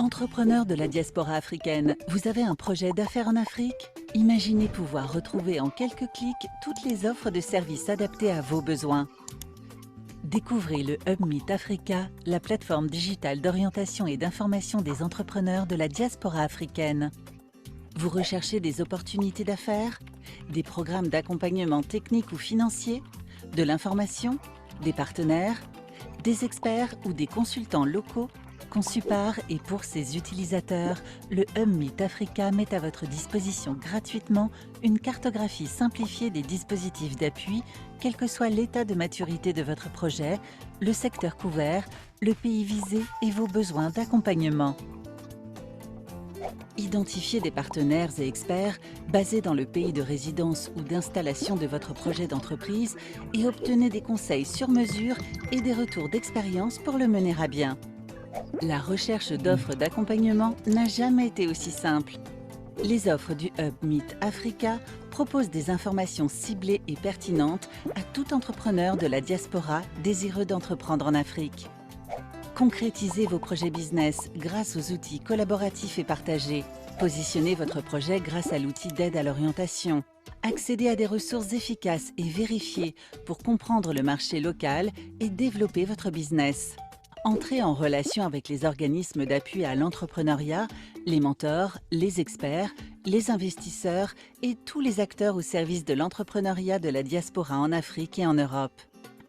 Entrepreneur de la diaspora africaine, vous avez un projet d'affaires en Afrique? Imaginez pouvoir retrouver en quelques clics toutes les offres de services adaptées à vos besoins. Découvrez le Hub Meet Africa, la plateforme digitale d'orientation et d'information des entrepreneurs de la diaspora africaine. Vous recherchez des opportunités d'affaires, des programmes d'accompagnement technique ou financier, de l'information, des partenaires, des experts ou des consultants locaux? Conçu par et pour ses utilisateurs, le Hub Meet Africa met à votre disposition gratuitement une cartographie simplifiée des dispositifs d'appui, quel que soit l'état de maturité de votre projet, le secteur couvert, le pays visé et vos besoins d'accompagnement. Identifiez des partenaires et experts basés dans le pays de résidence ou d'installation de votre projet d'entreprise et obtenez des conseils sur mesure et des retours d'expérience pour le mener à bien. La recherche d'offres d'accompagnement n'a jamais été aussi simple. Les offres du Hub Meet Africa proposent des informations ciblées et pertinentes à tout entrepreneur de la diaspora désireux d'entreprendre en Afrique. Concrétisez vos projets business grâce aux outils collaboratifs et partagés. Positionnez votre projet grâce à l'outil d'aide à l'orientation. Accédez à des ressources efficaces et vérifiées pour comprendre le marché local et développer votre business. Entrez en relation avec les organismes d'appui à l'entrepreneuriat, les mentors, les experts, les investisseurs et tous les acteurs au service de l'entrepreneuriat de la diaspora en Afrique et en Europe.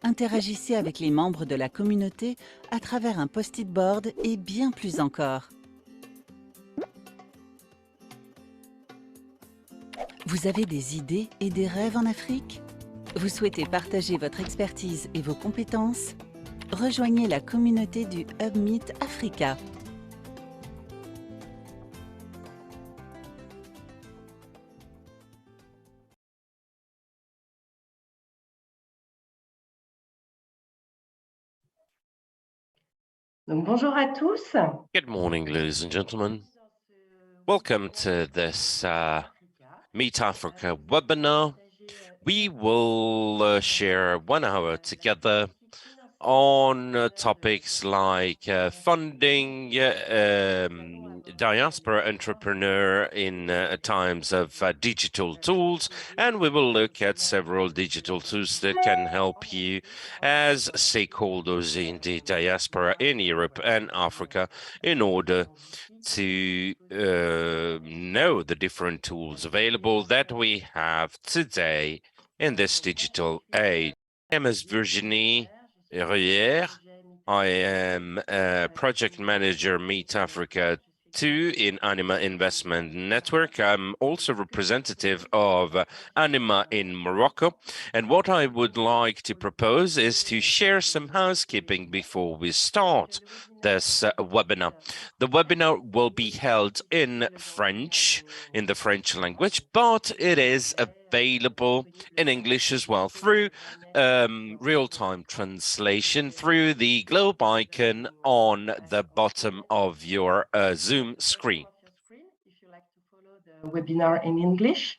Interagissez avec les membres de la communauté à travers un post-it board et bien plus encore. Vous avez des idées et des rêves en Afrique? Vous souhaitez partager votre expertise et vos compétences? Rejoignez la communauté du Hub Meet Africa. Donc, bonjour à tous. Good morning, ladies and gentlemen. Welcome to this Meet Africa webinar. We will share 1 hour together on topics like funding diaspora entrepreneur in times of digital tools, and we will look at several digital tools that can help you as stakeholders in the diaspora in Europe and Africa in order to know the different tools available that we have today in this digital age. My name is Virginie Ruyer. I am a project manager Meet Africa 2 in ANIMA Investment Network. I'm also representative of ANIMA in Morocco. And what I would like to propose is to share some housekeeping before we start this webinar. The webinar will be held in French, in the French language, but it is available in English as well through real-time translation through the globe icon on the bottom of your Zoom screen. If you like to follow the webinar in English,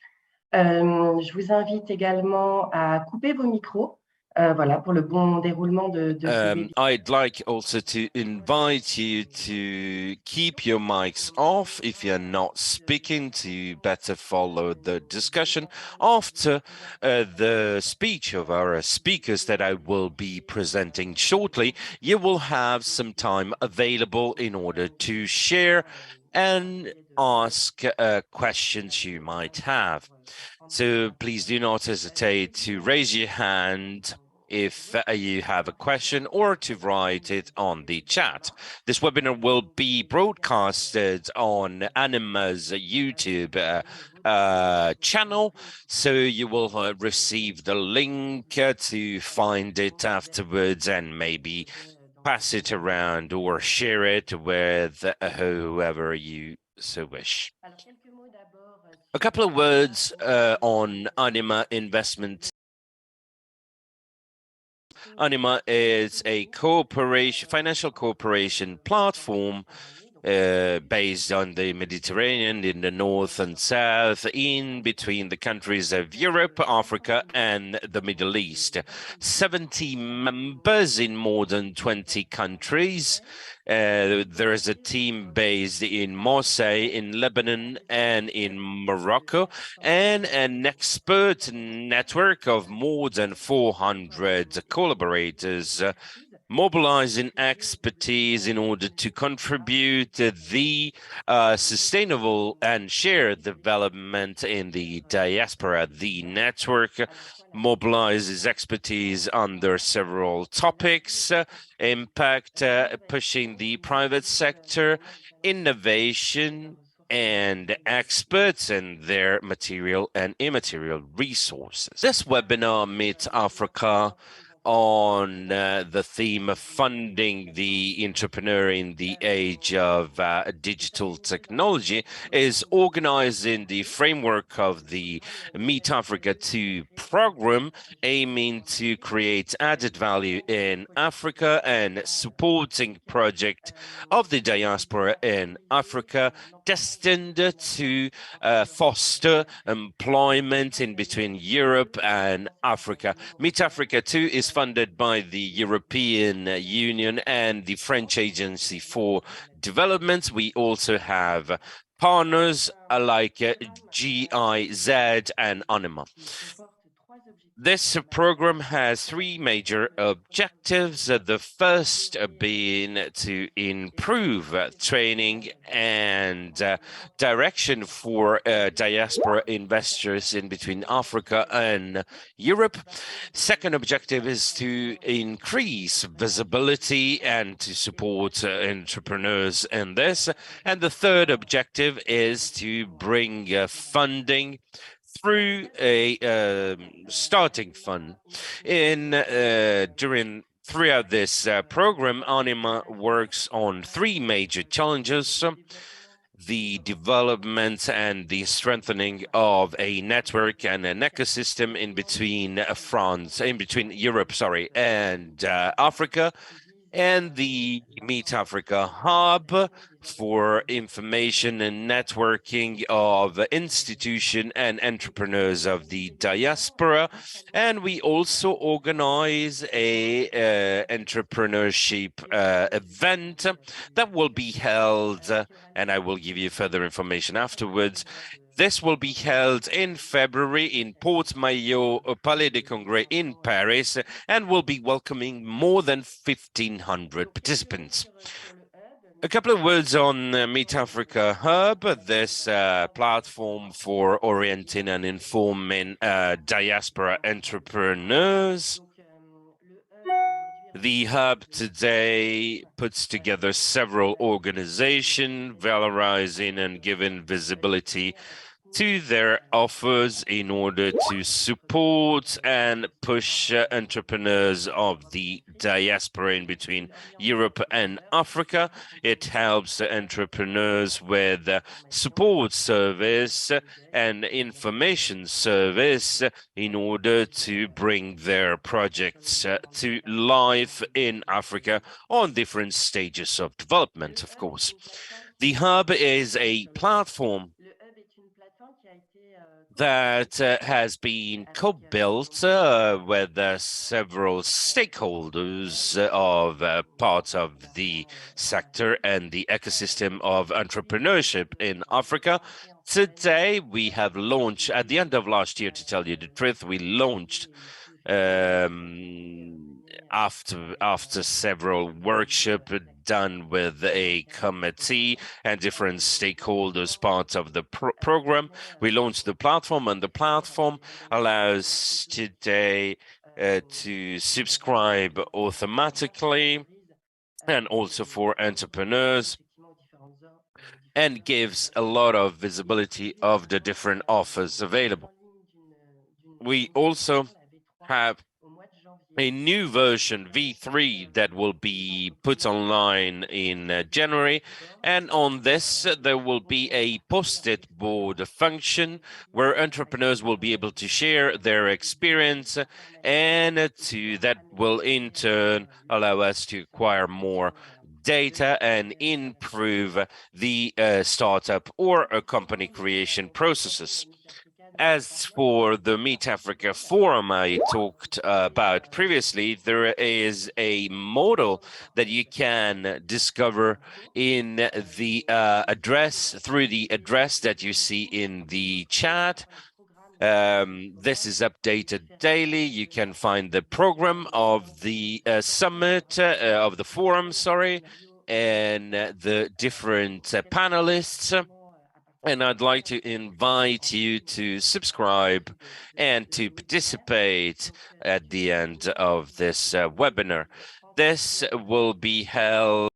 je vous invite également à couper vos micros. Voilà, pour le bon déroulement de ce webinaire. I'd like also to invite you to keep your mics off if you're not speaking to better follow the discussion after the speech of our speakers that I will be presenting shortly. You will have some time available in order to share and ask questions you might have. So please do not hesitate to raise your hand if you have a question or to write it on the chat. This webinar will be broadcasted on ANIMA's YouTube channel, so you will receive the link to find it afterwards and maybe pass it around or share it with whoever you so wish. A couple of words on ANIMA Investment. ANIMA is a financial cooperation platform based on the Mediterranean in the north and south, in between the countries of Europe, Africa, and the Middle East. 70 members in more than 20 countries. There is a team based in Marseille, in Lebanon, and in Morocco, and an expert network of more than 400 collaborators mobilizing expertise in order to contribute to the sustainable and shared development in the diaspora. The network mobilizes expertise under several topics, impact, pushing the private sector, innovation, and experts and their material and immaterial resources. This webinar meets Africa on the theme of funding the entrepreneur in the age of digital technology is organized in the framework of the Meet Africa 2 program, aiming to create added value in Africa and supporting project of the diaspora in Africa destined to foster employment in between Europe and Africa. Meet Africa 2 is funded by the European Union and the French Agency for Development. We also have partners like GIZ and ANIMA. This program has three major objectives. The first being to improve training and direction for diaspora investors in between Africa and Europe. Second objective is to increase visibility and to support entrepreneurs in this. And the third objective is to bring funding through a starting fund. Throughout this program, ANIMA works on three major challenges: the development and the strengthening of a network and an ecosystem in between Europe, and Africa, and the Meet Africa Hub for information and networking of institutions and entrepreneurs of the diaspora. And we also organize a entrepreneurship event that will be held, and I will give you further information afterwards. This will be held in February in Port-Maillot, Palais des Congrès in Paris, and will be welcoming more than 1,500 participants. A couple of words on Meet Africa Hub, this platform for orienting and informing diaspora entrepreneurs. The hub today puts together several organizations, valorizing and giving visibility to their offers in order to support and push entrepreneurs of the diaspora in between Europe and Africa. It helps entrepreneurs with support service and information service in order to bring their projects to life in Africa on different stages of development, of course. The hub is a platform that has been co-built with several stakeholders of parts of the sector and the ecosystem of entrepreneurship in Africa. Today, we have launched, at the end of last year, to tell you the truth, we launched after several workshops done with a committee and different stakeholders part of the program. We launched the platform, and the platform allows today to subscribe automatically, and also for entrepreneurs, and gives a lot of visibility of the different offers available. We also have a new version, V3, that will be put online in January. And on this, there will be a post-it board function where entrepreneurs will be able to share their experience, and that will in turn allow us to acquire more data and improve the startup or company creation processes. As for the Meet Africa Forum I talked about previously, there is a model that you can discover in the address, through the address that you see in the chat. This is updated daily. You can find the program of the summit, of the forum, sorry, and the different panelists. And I'd like to invite you to subscribe and to participate at the end of this webinar. This will be held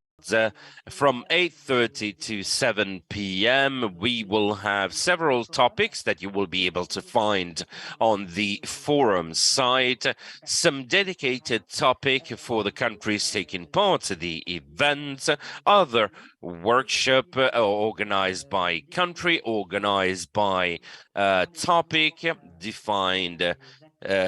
from 8:30 to 7 p.m. We will have several topics that you will be able to find on the forum site, some dedicated topic for the countries taking part in the event, other workshop organized by country, organized by topic, defined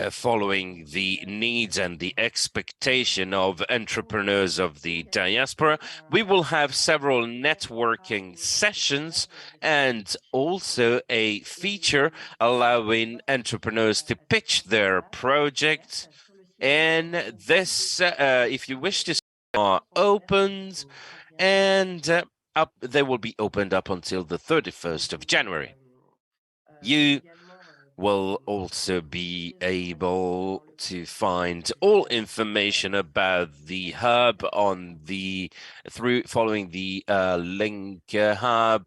following the needs and the expectation of entrepreneurs of the diaspora. We will have several networking sessions and also a feature allowing entrepreneurs to pitch their projects. And this, if you wish to, are opened, and they will be opened up until the 31st of January. You will also be able to find all information about the hub on the following the link hub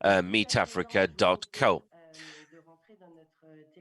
meetafrica.co.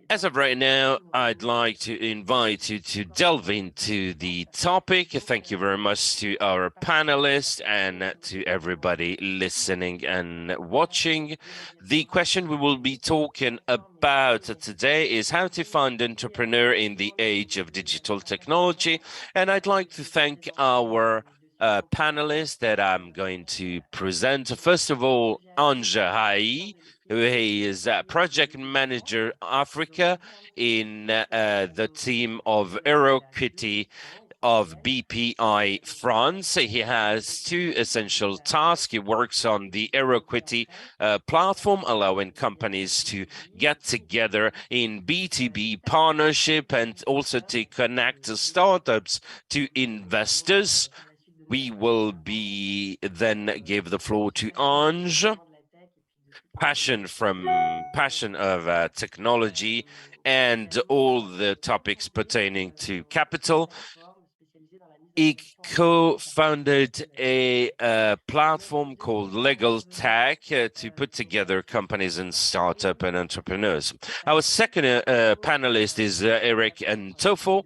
As of right now, I'd like to invite you to delve into the topic. Thank you very much to our panelists and to everybody listening and watching. The question we will be talking about today is how to find entrepreneur in the age of digital technology. And I'd like to thank our panelists that I'm going to present. First of all, Ange Ahyi, who is project manager Africa in the team of EuroQuity of Bpifrance. He has two essential tasks. He works on the EuroQuity platform, allowing companies to get together in B2B partnership and also to connect startups to investors. We will be then give the floor to Ange. Passion of technology and all the topics pertaining to capital. He co-founded a platform called Legal Tech to put together companies and startup and entrepreneurs. Our second panelist is Eric Ntonfo,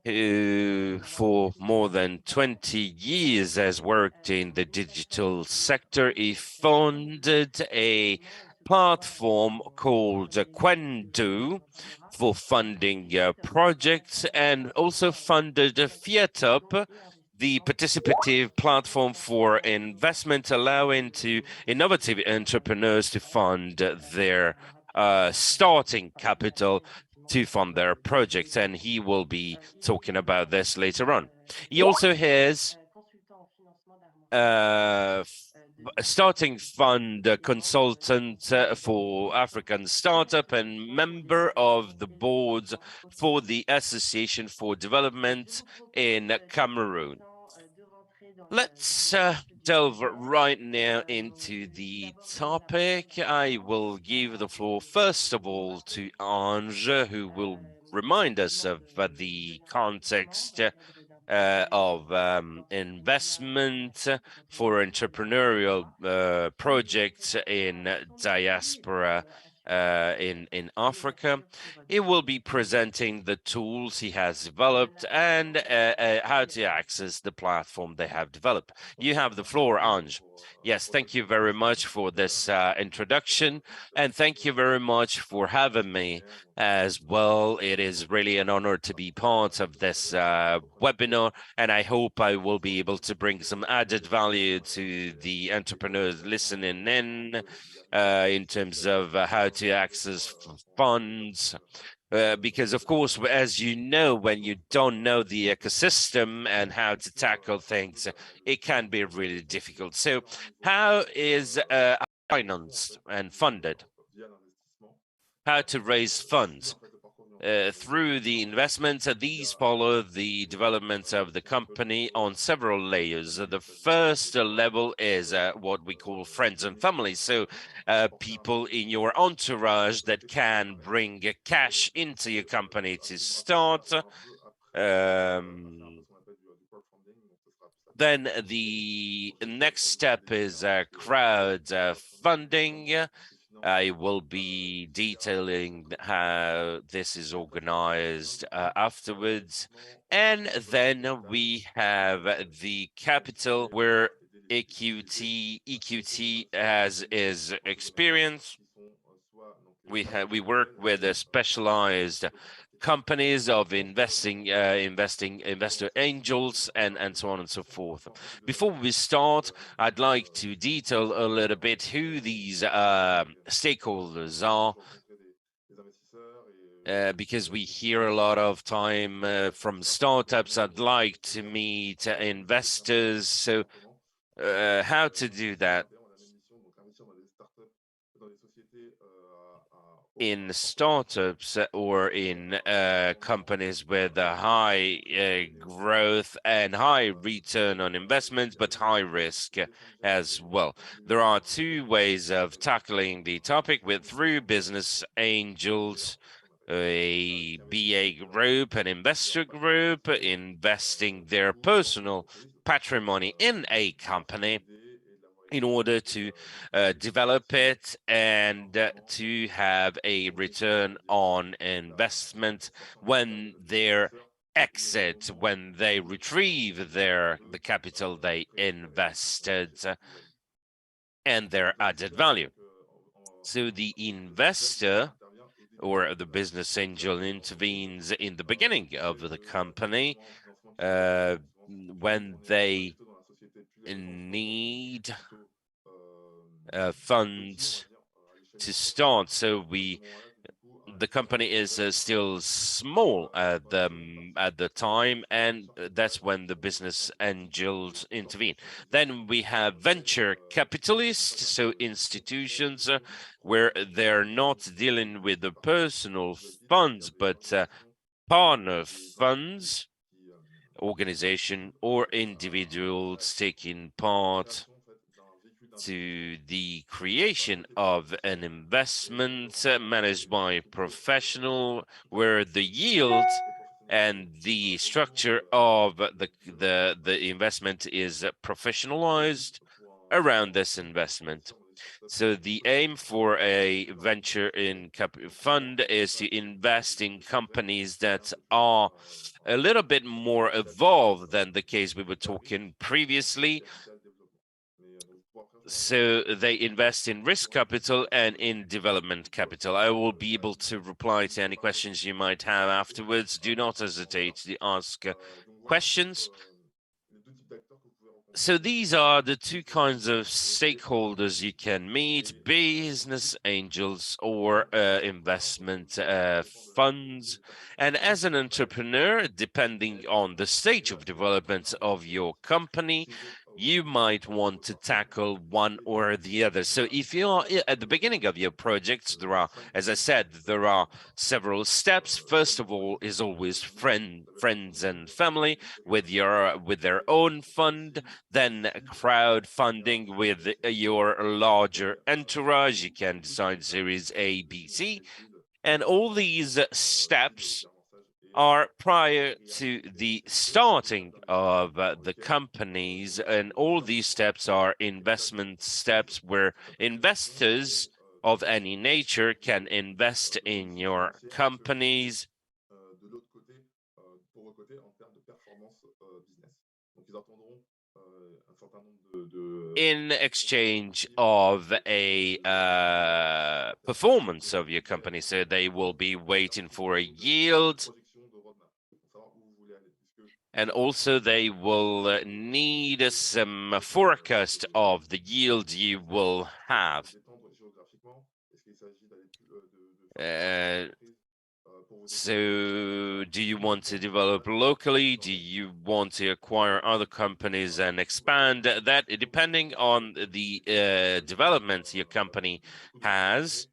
who for more than 20 years has worked in the digital sector. He founded a platform called Quendo for funding projects and also funded FIATOP, the participative platform for investment, allowing to innovative entrepreneurs to fund their starting capital to fund their projects, and he will be talking about this later on. He also has a starting fund consultant for African startup and member of the board for the Association for Development in Cameroon. Let's delve right now into the topic. I will give the floor first of all to Ange, who will remind us of the context of investment for entrepreneurial projects in diaspora in Africa. He will be presenting the tools he has developed and how to access the platform they have developed. You have the floor, Ange. Yes, thank you very much for this introduction, and thank you very much for having me as well. It is really an honor to be part of this webinar, and I hope I will be able to bring some added value to the entrepreneurs listening in terms of how to access funds. Because, of course, as you know, when you don't know the ecosystem and how to tackle things, it can be really difficult. So how is financed and funded? how to raise funds. Through the investments, these follow the development of the company on several layers. The first level is what we call friends and family. So people in your entourage that can bring cash into your company to start. Then the next step is crowd funding. I will be detailing how this is organized afterwards. And then we have the capital where EuroQuity has is experience. We work with a specialized companies of investor angels and so on and so forth. Before we start, I'd like to detail a little bit who these stakeholders are, because we hear a lot of time from startups. I'd like to meet investors. So how to do that? In startups or in companies with a high growth and high return on investments, but high risk as well. There are two ways of tackling the topic through business angels, a BA group, an investor group, investing their personal patrimony in a company in order to develop it and to have a return on investment when their exit, when they retrieve the capital they invested and their added value. So the investor or the business angel intervenes in the beginning of the company when they need funds to start. So the company is still small at the time, and that's when the business angels intervene. Then we have venture capitalists, so institutions where they're not dealing with the personal funds, but partner funds, organization or individuals taking part to the creation of an investment managed by a professional, where the yield and the structure of the investment is professionalized around this investment. So the aim for a venture fund is to invest in companies that are a little bit more evolved than the case we were talking previously. So they invest in risk capital and in development capital. I will be able to reply to any questions you might have afterwards. Do not hesitate to ask questions. So these are the two kinds of stakeholders you can meet: business angels or investment funds. And as an entrepreneur, depending on the stage of development of your company, you might want to tackle one or the other. So if you are at the beginning of your projects, there are, as I said, there are several steps. First of all is always friends and family with their own fund, then crowdfunding with your larger entourage. You can decide series A, B, C, and all these steps are prior to the starting of the companies, and all these steps are investment steps where investors of any nature can invest in your companies in exchange of a performance of your company. So they will be waiting for a yield, and also they will need some forecast of the yield you will have. So do you want to develop locally? Do you want to acquire other companies and expand that? Depending on the development your company has,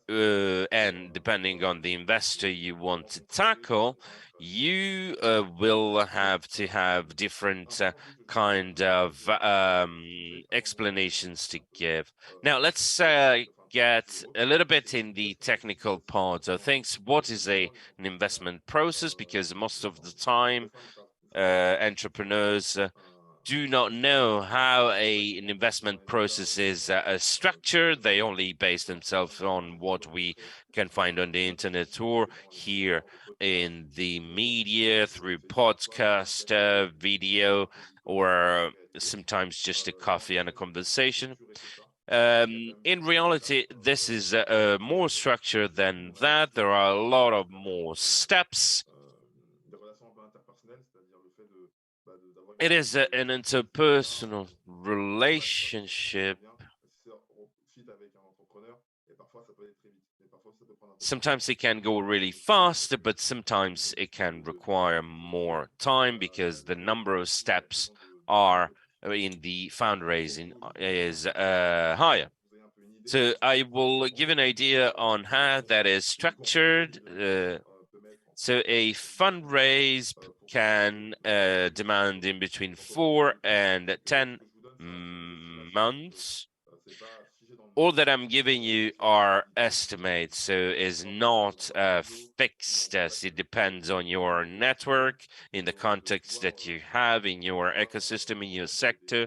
and depending on the investor you want to tackle, you will have to have different kind of explanations to give. Now, let's get a little bit in the technical part of things. What is an investment process? Because most of the time, entrepreneurs do not know how an investment process is structured. They only base themselves on what we can find on the internet or hear in the media through podcast, video, or sometimes just a coffee and a conversation. In reality, this is more structured than that. There are a lot of more steps. It is an interpersonal relationship. Sometimes it can go really fast, but sometimes it can require more time because the number of steps are in the fundraising is higher. So I will give an idea on how that is structured. So a fundraise can demand in between 4 and 10 months. All that I'm giving you are estimates, so is not fixed, as it depends on your network, in the context that you have, in your ecosystem, in your sector.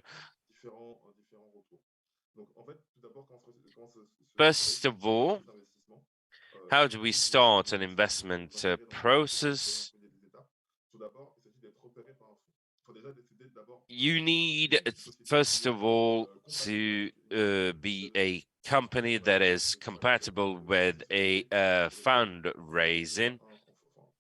First of all, how do we start an investment process? You need, first of all, to be a company that is compatible with a fundraising.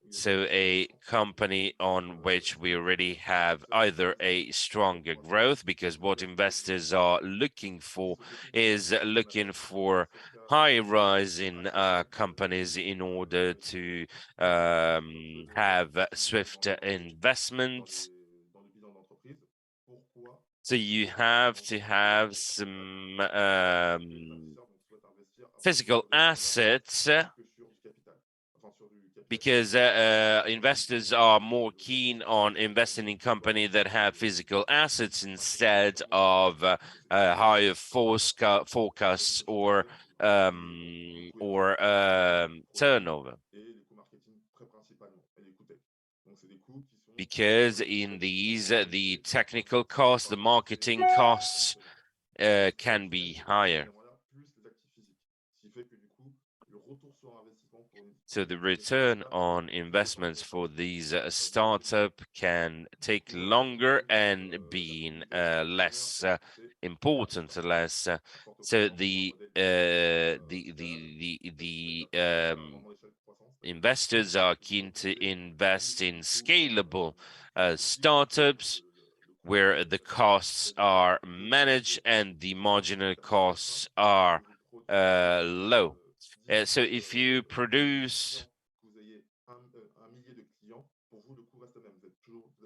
So a company on which we already have either a stronger growth, because what investors are looking for is looking for high rising companies in order to have swift investments. So you have to have some physical assets, because investors are more keen on investing in companies that have physical assets instead of higher forecasts or turnover. Because in these, the technical costs, the marketing costs can be higher. So the return on investments for these startup can take longer and being less important, less. So the investors are keen to invest in scalable startups where the costs are managed and the marginal costs are low. So if you produce,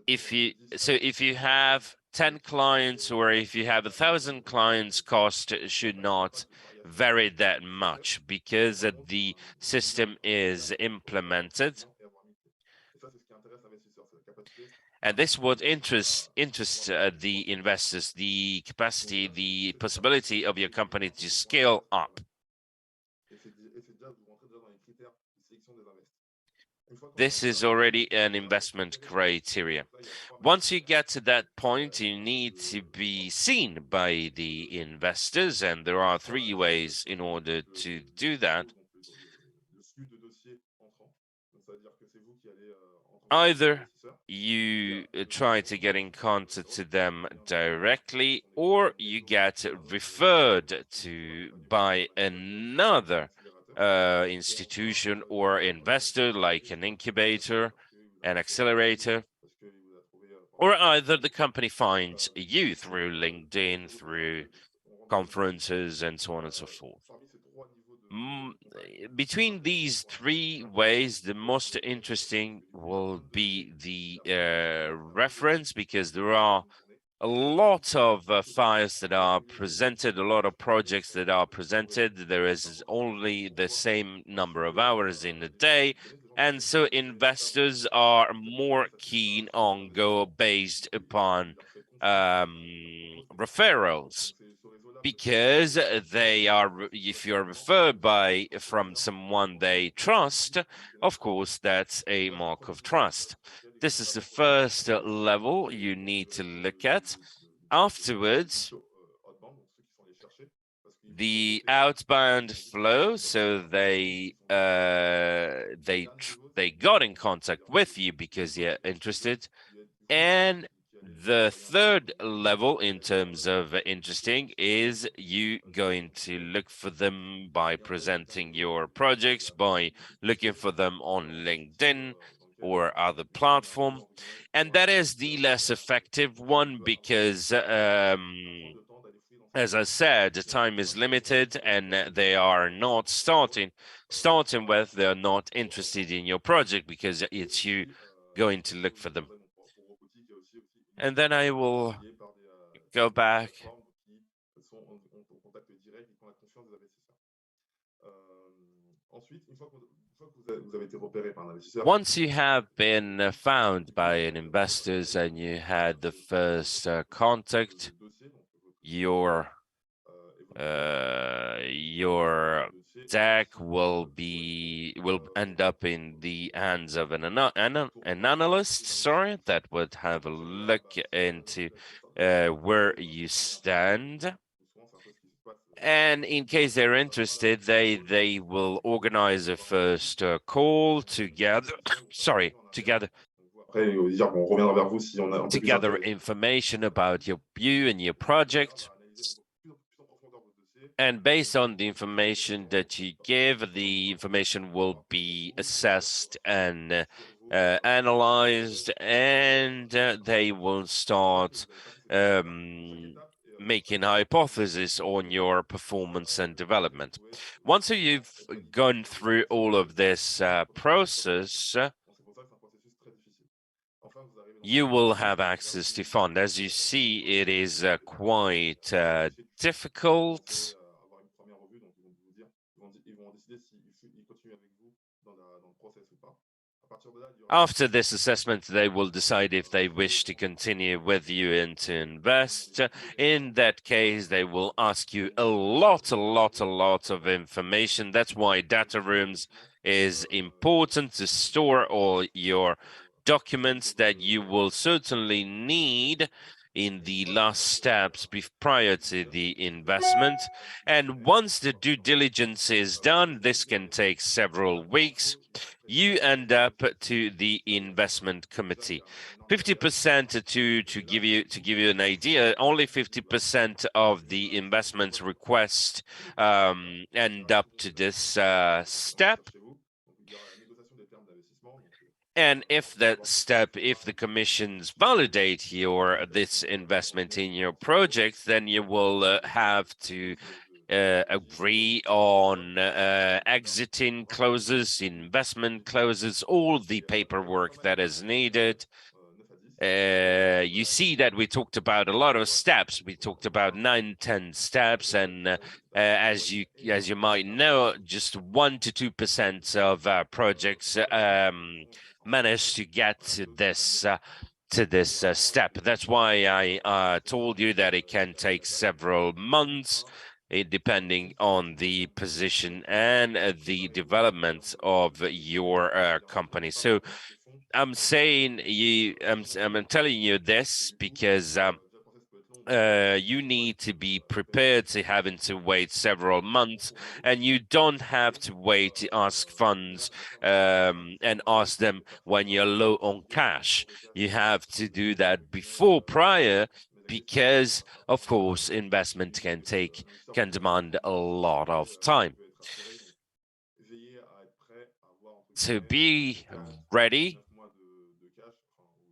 if you have 10 clients or if you have 1,000 clients, cost should not vary that much because the system is implemented. And this would interest the investors, the capacity, the possibility of your company to scale up. This is already an investment criteria. Once you get to that point, you need to be seen by the investors, and there are 3 ways in order to do that. Either you try to get in contact to them directly, or you get referred to by another institution or investor, like an incubator, an accelerator, or either the company finds you through LinkedIn, through conferences, and so on and so forth. Between these 3 ways, the most interesting will be the reference, because there are a lot of files that are presented, a lot of projects that are presented. There is only the same number of hours in a day. And so investors are more keen on go based upon referrals, because they are, if you're referred from someone they trust, of course, that's a mark of trust. This is the first level you need to look at. Afterwards, the outbound flow, so they got in contact with you because they're interested. And the third level in terms of interesting is you going to look for them by presenting your projects, by looking for them on LinkedIn or other platform. And that is the less effective one because as I said, the time is limited and they are not starting with, they're not interested in your project because it's you going to look for them. And then I will go back. Once you have been found by an investors and you had the first contact, your deck will end up in the hands of an analyst, sorry, that would have a look into where you stand. And in case they're interested, they will organize a first call together. Sorry, together information about you and your project. And based on the information that you give, the information will be assessed and analyzed, and they will start making hypotheses on your performance and development. Once you've gone through all of this process, you will have access to fund. As you see, it is quite difficult. After this assessment, they will decide if they wish to continue with you and to invest. In that case, they will ask you a lot of information. That's why data rooms is important, to store all your documents that you will certainly need in the last steps prior to the investment. And once the due diligence is done, this can take several weeks, you end up to the investment committee. 50% to give you an idea, only 50% of the investment request end up to this step. And if the commissions validate this investment in your project, then you will have to agree on exiting clauses, investment clauses, all the paperwork that is needed. You see that we talked about a lot of steps. We talked about 9-10 steps, and as you might know, just 1 to 2% of projects manage to get to this step. That's why I told you that it can take several months, depending on the position and the development of your company. So I'm telling you this because you need to be prepared to having to wait several months, and you don't have to wait to ask funds and ask them when you're low on cash. You have to do that prior, because of course investment can demand a lot of time. To be ready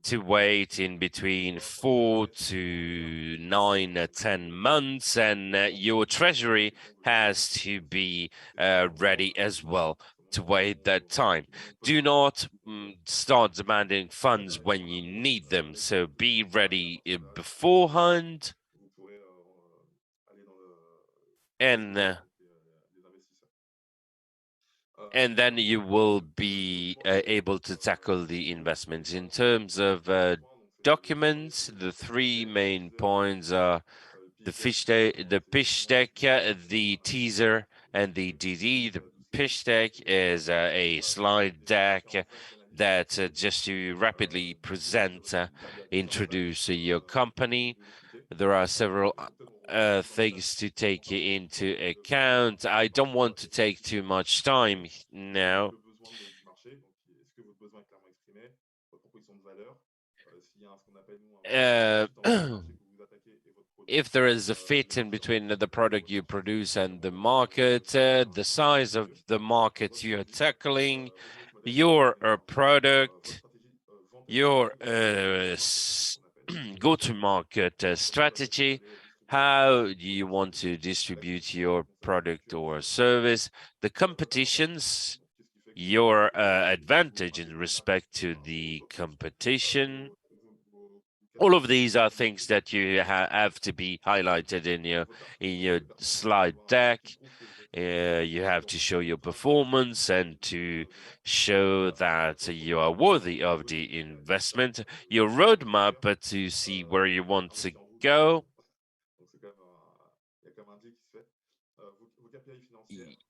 to wait in between 4 to 9 or 10 months, and your treasury has to be ready as well. to wait that time. Do not start demanding funds when you need them. So be ready beforehand, and then you will be able to tackle the investments. In terms of documents, the three main points are the pitch deck, the teaser, and the DD. The pitch deck is a slide deck that just to rapidly present, introduce your company. There are several things to take into account. I don't want to take too much time now. If there is a fit in between the product you produce and the market, the size of the market you're tackling, your product, your go-to-market strategy, how do you want to distribute your product or service, the competitions, your advantage in respect to the competition. All of these are things that you have to be highlighted in your slide deck. You have to show your performance and to show that you are worthy of the investment, your roadmap to see where you want to go.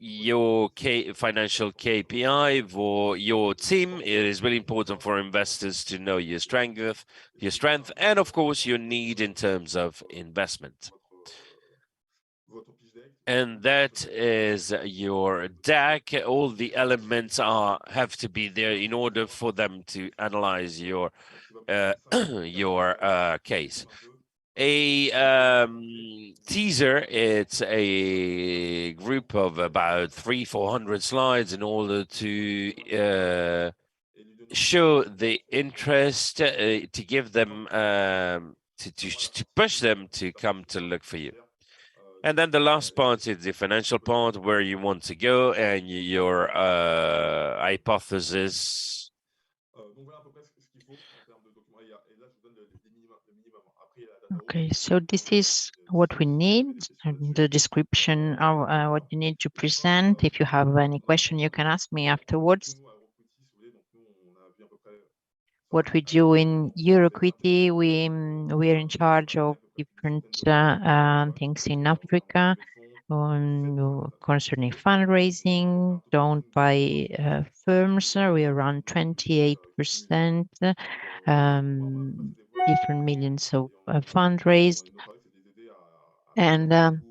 Your financial KPI for your team. It is really important for investors to know your strength, and of course your need in terms of investment. And that is your deck. All the elements have to be there in order for them to analyze your case. A teaser, it's a group of about 300-400 slides in order to show the interest, to give them to push them to come to look for you. And then the last part is the financial part, where you want to go and your hypothesis. Okay, so this is what we need, the description of what you need to present. If you have any question, you can ask me afterwards. What we do in EuroQuity, we are in charge of different things in Africa concerning fundraising done by firms. We are around 28%, different millions of fundraised. And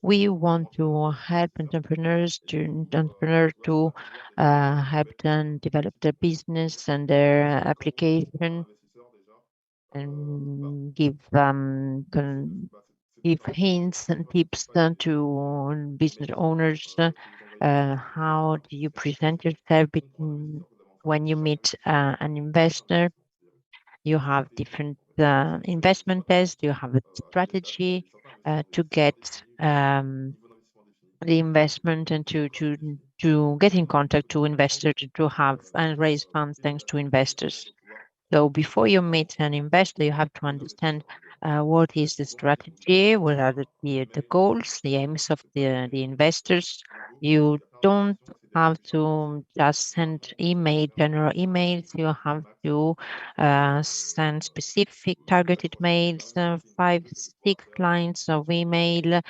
we want to help entrepreneurs to help them develop their business and their application, and give hints and tips to business owners. How do you present yourself when you meet an investor? You have different investment tests. You have a strategy to get the investment and to get in contact to investors, to have and raise funds thanks to investors. So before you meet an investor, you have to understand what is the strategy, what are the goals, the aims of the investors. You don't have to just send general emails. You have to send specific targeted mails, 5-6 lines of email,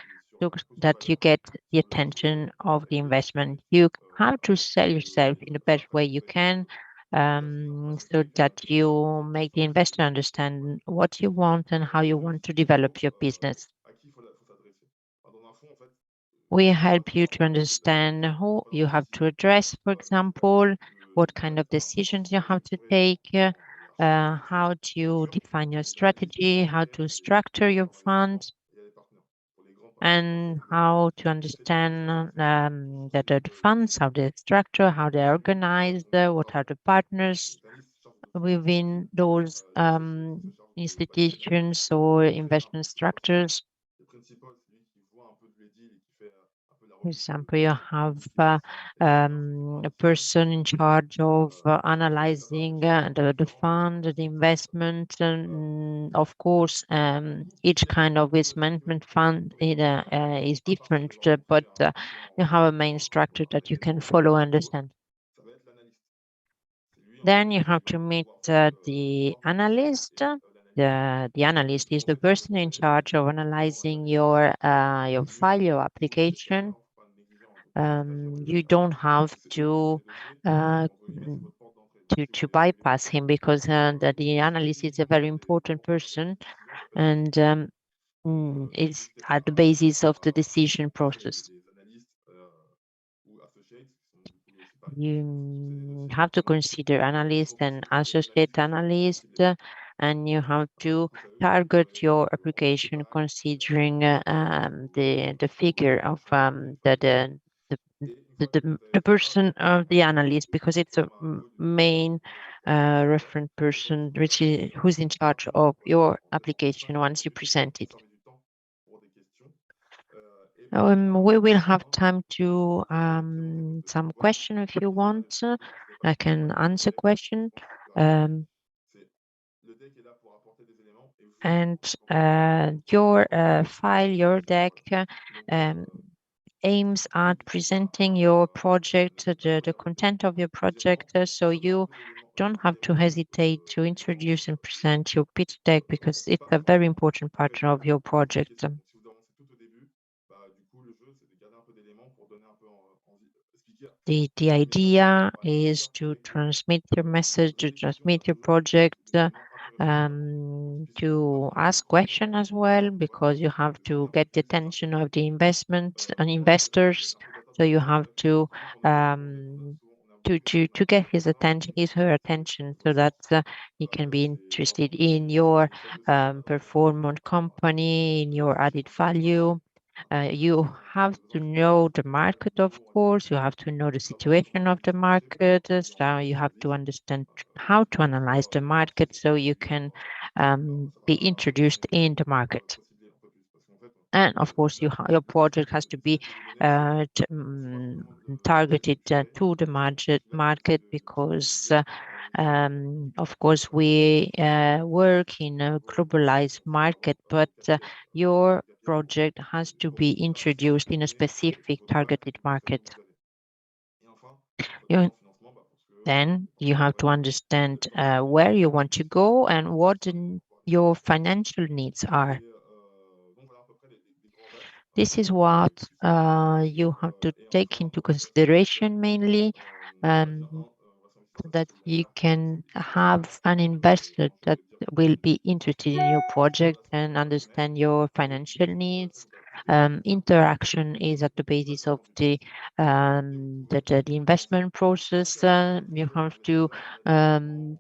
so that you get the attention of the investment. You have to sell yourself in the best way you can, so that you make the investor understand what you want and how you want to develop your business. We help you to understand who you have to address, for example, what kind of decisions you have to take, how to define your strategy, how to structure your funds, and how to understand the funds, how they're structured, how they're organized, what are the partners within those institutions or investment structures. For example, you have a person in charge of analyzing the fund, the investment, and of course, each kind of risk management fund is different, but you have a main structure that you can follow and understand. Then you have to meet the analyst. The analyst is the person in charge of analyzing your file, your application. You don't have to bypass him because the analyst is a very important person and is at the basis of the decision process. You have to consider analyst and associate analyst, and you have to target your application considering the figure of the person of the analyst, because it's a main reference person who's in charge of your application once you present it. We will have time to some question if you want. I can answer question. And your file, your deck aims at presenting your project, the content of your project, so you don't have to hesitate to introduce and present your pitch deck because it's a very important part of your project. The idea is to transmit your message, to transmit your project, to ask questions as well, because you have to get the attention of the investment and investors. So you have to get his attention, her attention, so that he can be interested in your performance company, in your added value. You have to know the market, of course. You have to know the situation of the market. So you have to understand how to analyze the market so you can be introduced in the market. And of course, your project has to be targeted to the market because of course, we work in a globalized market, but your project has to be introduced in a specific targeted market. Then you have to understand where you want to go and what your financial needs are. This is what you have to take into consideration mainly, that you can have an investor that will be interested in your project and understand your financial needs. Interaction is at the basis of the investment process. You have to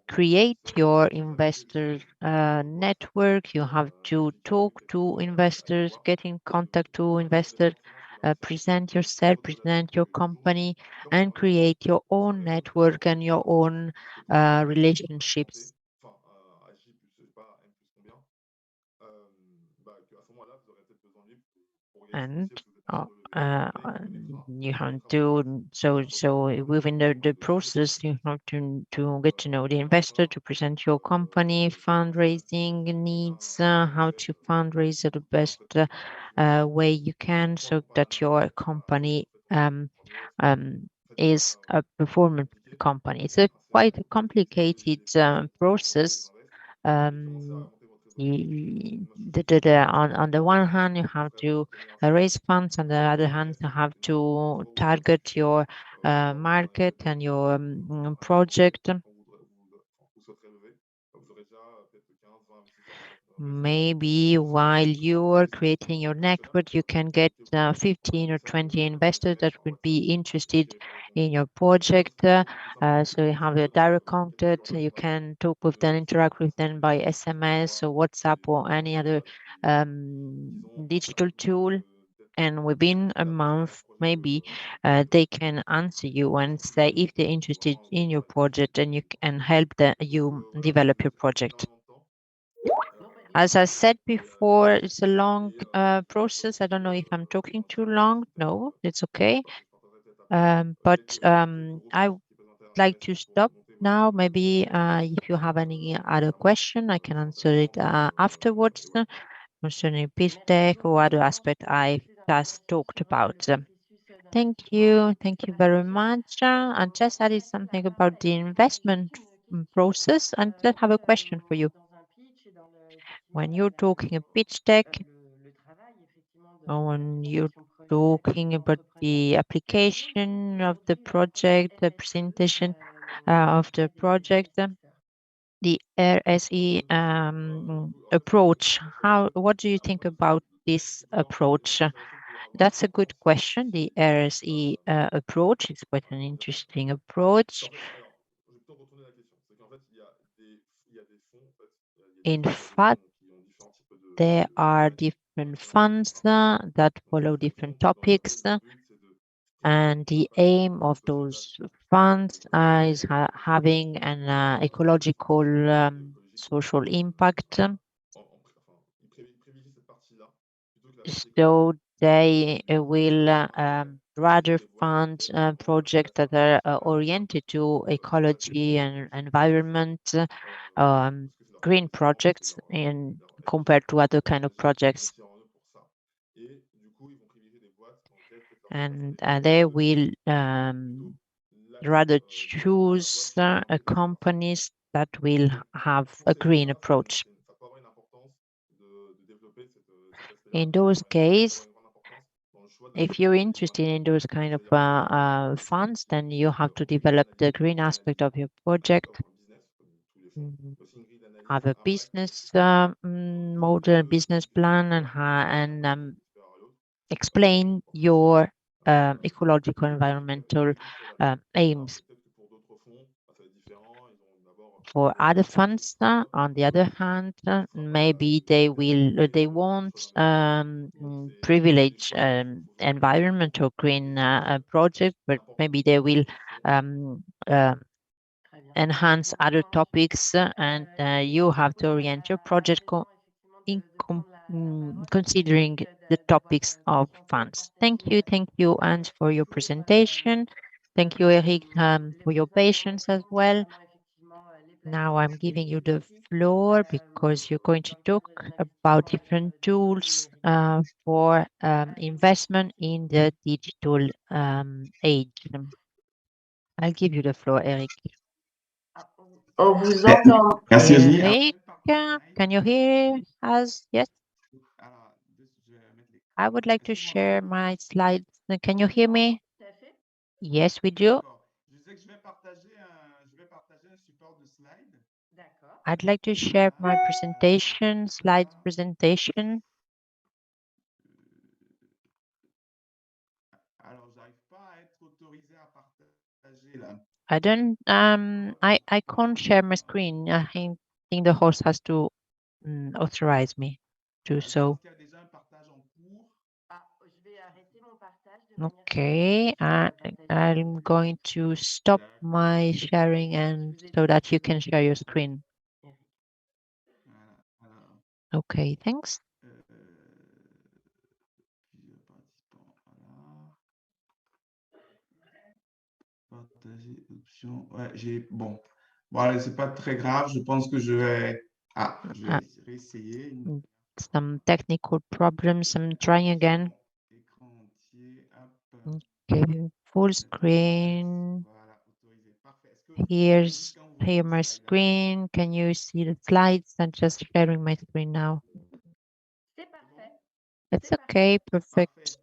create your investor network. You have to talk to investors, get in contact to investors, present yourself, present your company, and create your own network and your own relationships. And you have to so within the process you have to get to know the investor, to present your company, fundraising needs, how to fundraise at the best way you can, so that your company is a performance company. It's a quite a complicated process. On the one hand, you have to raise funds. On the other hand, you have to target your market and your project. Maybe while you're creating your network, you can get 15 or 20 investors that would be interested in your project. So you have a direct contact. You can talk with them, interact with them by SMS or WhatsApp or any other digital tool. And within a month, maybe they can answer you and say if they're interested in your project, and you can help you develop your project. As I said before, it's a long process. I don't know if I'm talking too long. No, it's okay. But I would like to stop now. Maybe if you have any other question, I can answer it afterwards concerning pitch deck or other aspect I just talked about. Thank you. Thank you very much. I just added something about the investment process, and I have a question for you. When you're talking a pitch deck, or when you're talking about the application of the project, the presentation of the project, the RSE approach, what do you think about this approach? That's a good question. The RSE approach is quite an interesting approach. In fact, there are different funds that follow different topics, and the aim of those funds is having an ecological social impact. So they will rather fund projects that are oriented to ecology and environment, green projects, in compared to other kind of projects. And they will rather choose companies that will have a green approach. In those cases, if you're interested in those kind of funds, then you have to develop the green aspect of your project, have a business model, business plan, and explain your ecological environmental aims. For other funds, on the other hand, maybe they won't privilege environmental green projects, but maybe they will enhance other topics, and you have to orient your project considering the topics of funds. Thank you, Ange, for your presentation. Thank you, Eric, for your patience as well. Now I'm giving you the floor because you're going to talk about different tools for investment in the digital age. I'll give you the floor, Eric. On vous entend. Merci, Virginie. Eric, can you hear us? Yes. I would like to share my slides. Can you hear me? Yes, we do. I'd like to share my presentation, slides presentation. I don't, I can't share my screen. I think the host has to authorize me to do so. Okay, I'm going to stop my sharing and so that you can share your screen. Okay, thanks. Partager option. Ouais, bon. Bon, c'est pas très grave. Je pense que je vais. Je vais réessayer. Some technical problems. I'm trying again. Okay, full screen. Here's my screen. Can you see the slides? I'm just sharing my screen now. It's okay, perfect.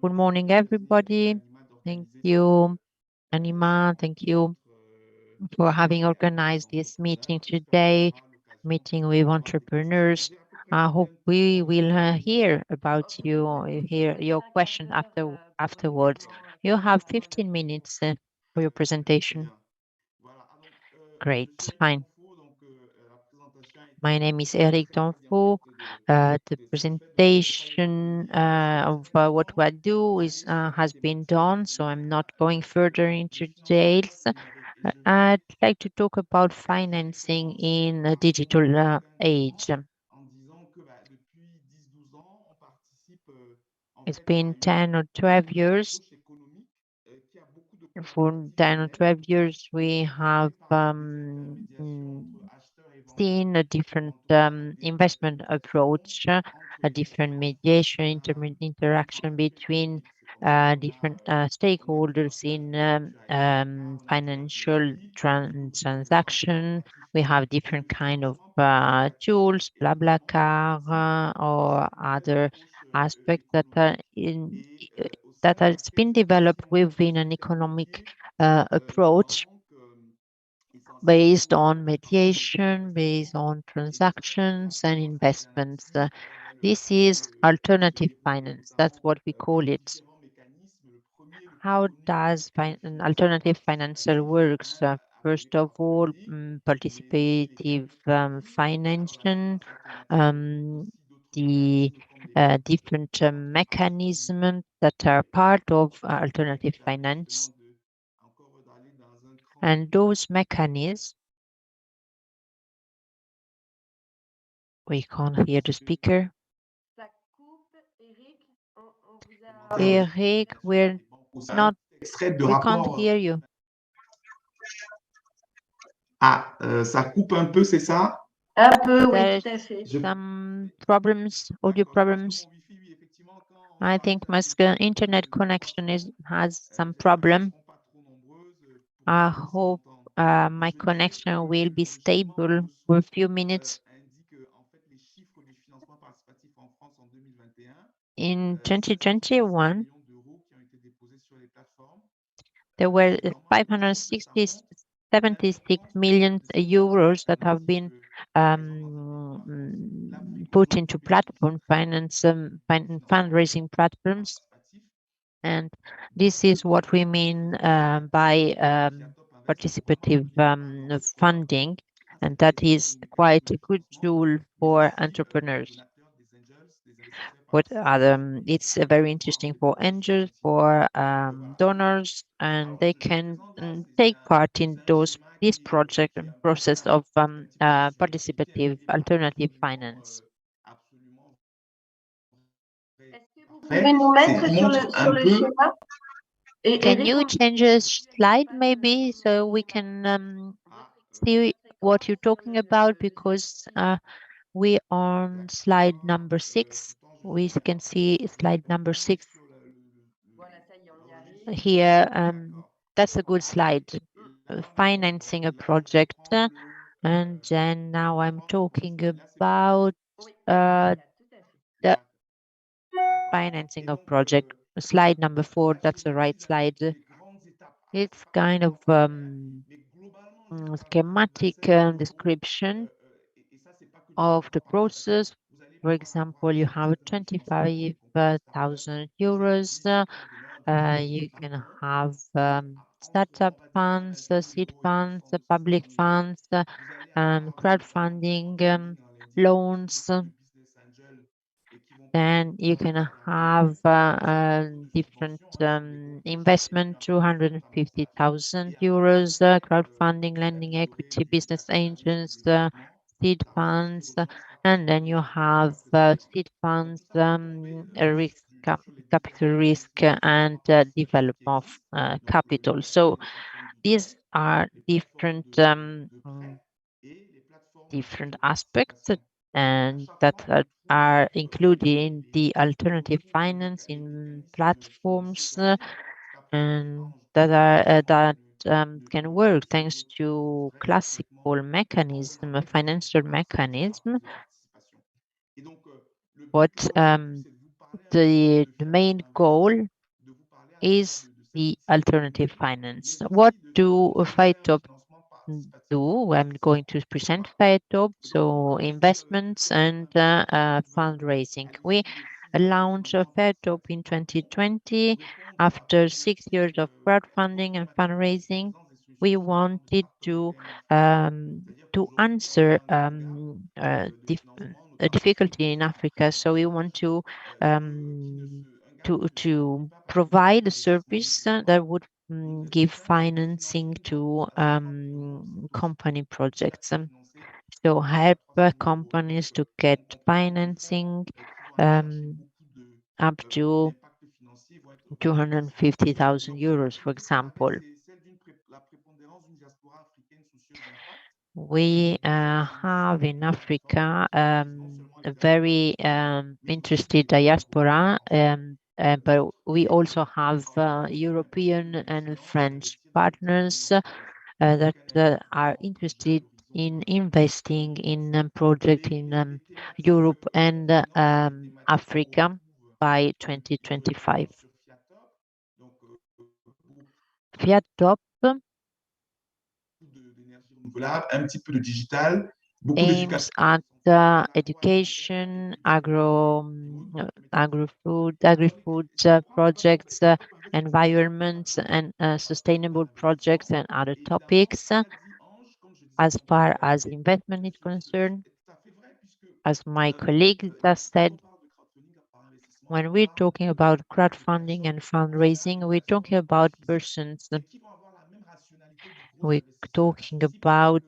Good morning, everybody. Thank you, ANIMA. Thank you for having organized this meeting today, meeting with entrepreneurs. I hope we will hear about you, hear your question afterwards. You have 15 minutes for your presentation. Great, fine. My name is Eric Ntonfo. The presentation of what we do is has been done, so I'm not going further into details. I'd like to talk about financing in a digital age. It's been 10 or 12 years. For 10 or 12 years, we have seen a different investment approach, a different mediation, interaction between different stakeholders in financial transaction. We have different kind of tools, BlaBlaCar, or other aspects that are that has been developed within an economic approach based on mediation, based on transactions and investments. This is alternative finance. That's what we call it. How does an alternative financial works? First of all, participative financing, the different mechanisms that are part of alternative finance. And those mechanisms, we can't hear the speaker. Eric, we're not, we can't hear you. Ah, ça coupe un peu, c'est ça? Un peu, oui, There's tout à fait. some problems, audio problems. I think my internet connection has some problem. I hope my connection will be stable for a few minutes. In 2021, there were 576 million euros that have been put into platform finance, fundraising platforms. And this is what we mean by participative funding. And that is quite a good tool for entrepreneurs. What it's very interesting for angels, for donors, and they can take part in this project and process of participative alternative finance. Vous pouvez nous mettre sur le schéma? Can you change a slide maybe so we can see what you're talking about? Because we on slide number 6. We can see slide number 6 here. That's a good slide. Financing a project. And then now I'm talking about the financing of project. Slide number 4, that's the right slide. It's kind of schematic description of the process. For example, you have 25,000 euros. You can have startup funds, seed funds, public funds, crowdfunding, loans. Then you can have different investment, 250,000 euros, crowdfunding, lending, equity, business angels, seed funds, and then you have seed funds, capital risk, and development of capital. So these are different different aspects and that are included in the alternative finance in platforms and that are can work thanks to classical mechanism, financial mechanism. But the main goal is the alternative finance. What do FIATOP do? I'm going to present FIATOP, so investments and fundraising. We launched FIATOP in 2020. After 6 years of crowdfunding and fundraising, we wanted to answer a difficulty in Africa. So we want to provide a service that would give financing to company projects. So help companies to get financing up to 250,000 euros, for example. We have in Africa a very interested diaspora, but we also have European and French partners that are interested in investing in a project in Europe and Africa by 2025. FIATOP aims at education, agri-food projects, environment and sustainable projects and other topics. As far as investment is concerned, as my colleague just said, when we're talking about crowdfunding and fundraising, we're talking about persons. We're talking about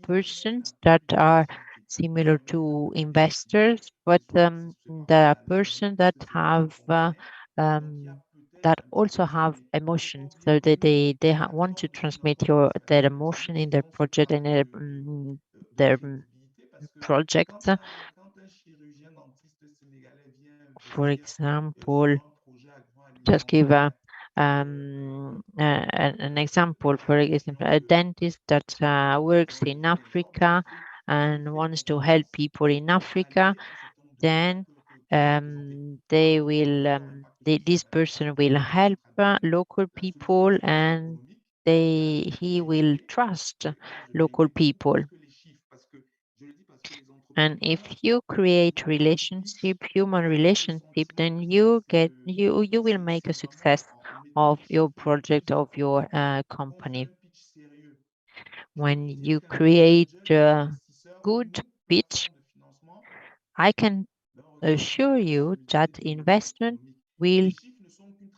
persons that are similar to investors, but there are persons that have that also have emotions, so that they want to transmit their emotion in their project and their projects. For example, just give an example. For example, a dentist that works in Africa and wants to help people in Africa, then they will this person will help local people, and he will trust local people. And if you create relationship, human relationship, then you will make a success of your project, of your company. When you create a good pitch, I can assure you that investment will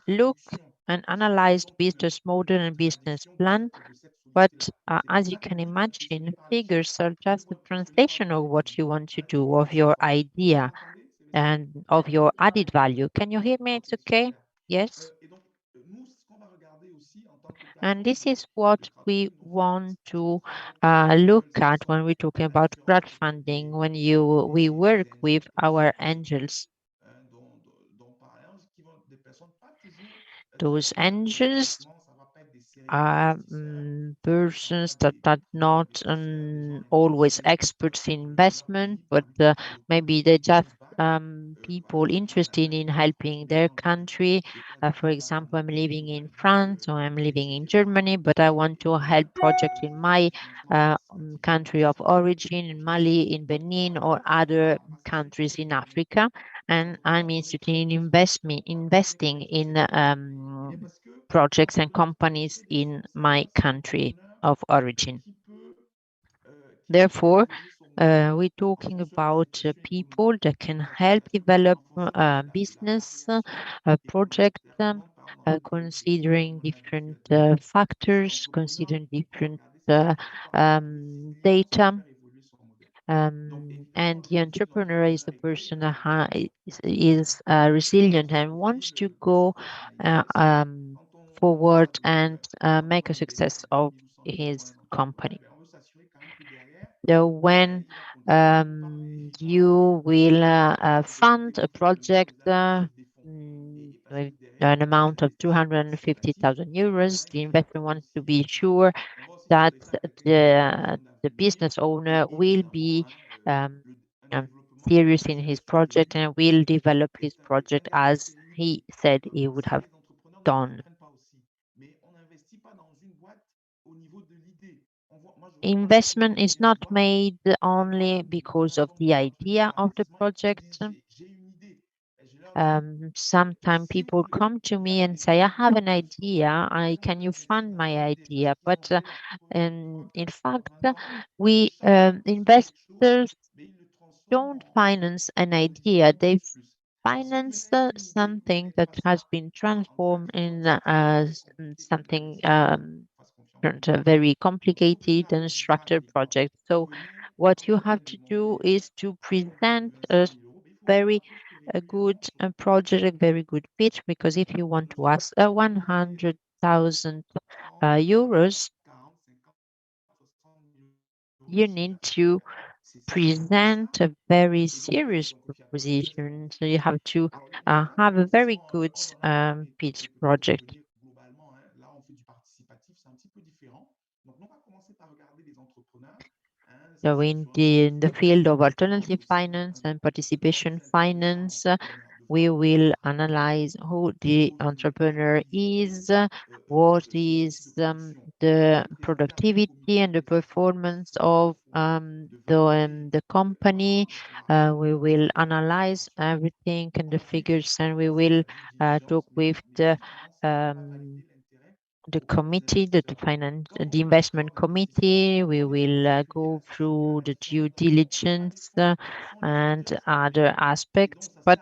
look and analyze business model and business plan. But as you can imagine, figures are just a translation of what you want to do, of your idea and of your added value. Can you hear me? It's okay? Yes. And this is what we want to look at when we're talking about crowdfunding, when we work with our angels. Those angels are persons that are not always experts in investment, but maybe they're just people interested in helping their country. For example, I'm living in France or I'm living in Germany, but I want to help projects in my country of origin, in Mali, in Benin, or other countries in Africa. And I'm interested in investing in projects and companies in my country of origin. Therefore, we're talking about people that can help develop business projects, considering different factors, considering different data. And the entrepreneur is the person that is resilient and wants to go forward and make a success of his company. So when you will fund a project with an amount of 250,000 euros, the investor wants to be sure that the business owner will be serious in his project and will develop his project as he said he would have done. Investment is not made only because of the idea of the project. Sometimes people come to me and say, I have an idea, can you fund my idea? But in fact, we investors don't finance an idea, they finance something that has been transformed in something a very complicated and structured project. So what you have to do is to present a very good project, a very good pitch, because if you want to ask 100,000 euros, you need to present a very serious proposition. So you have to have a very good pitch project. Là, on fait du participatif, c'est un petit peu différent. Donc, on va commencer par regarder les entrepreneurs. So in the field of alternative finance and participation finance, we will analyze who the entrepreneur is, what is the productivity and the performance of the company. We will analyze everything and the figures, and we will talk with the committee, the investment committee. We will go through the due diligence and other aspects, but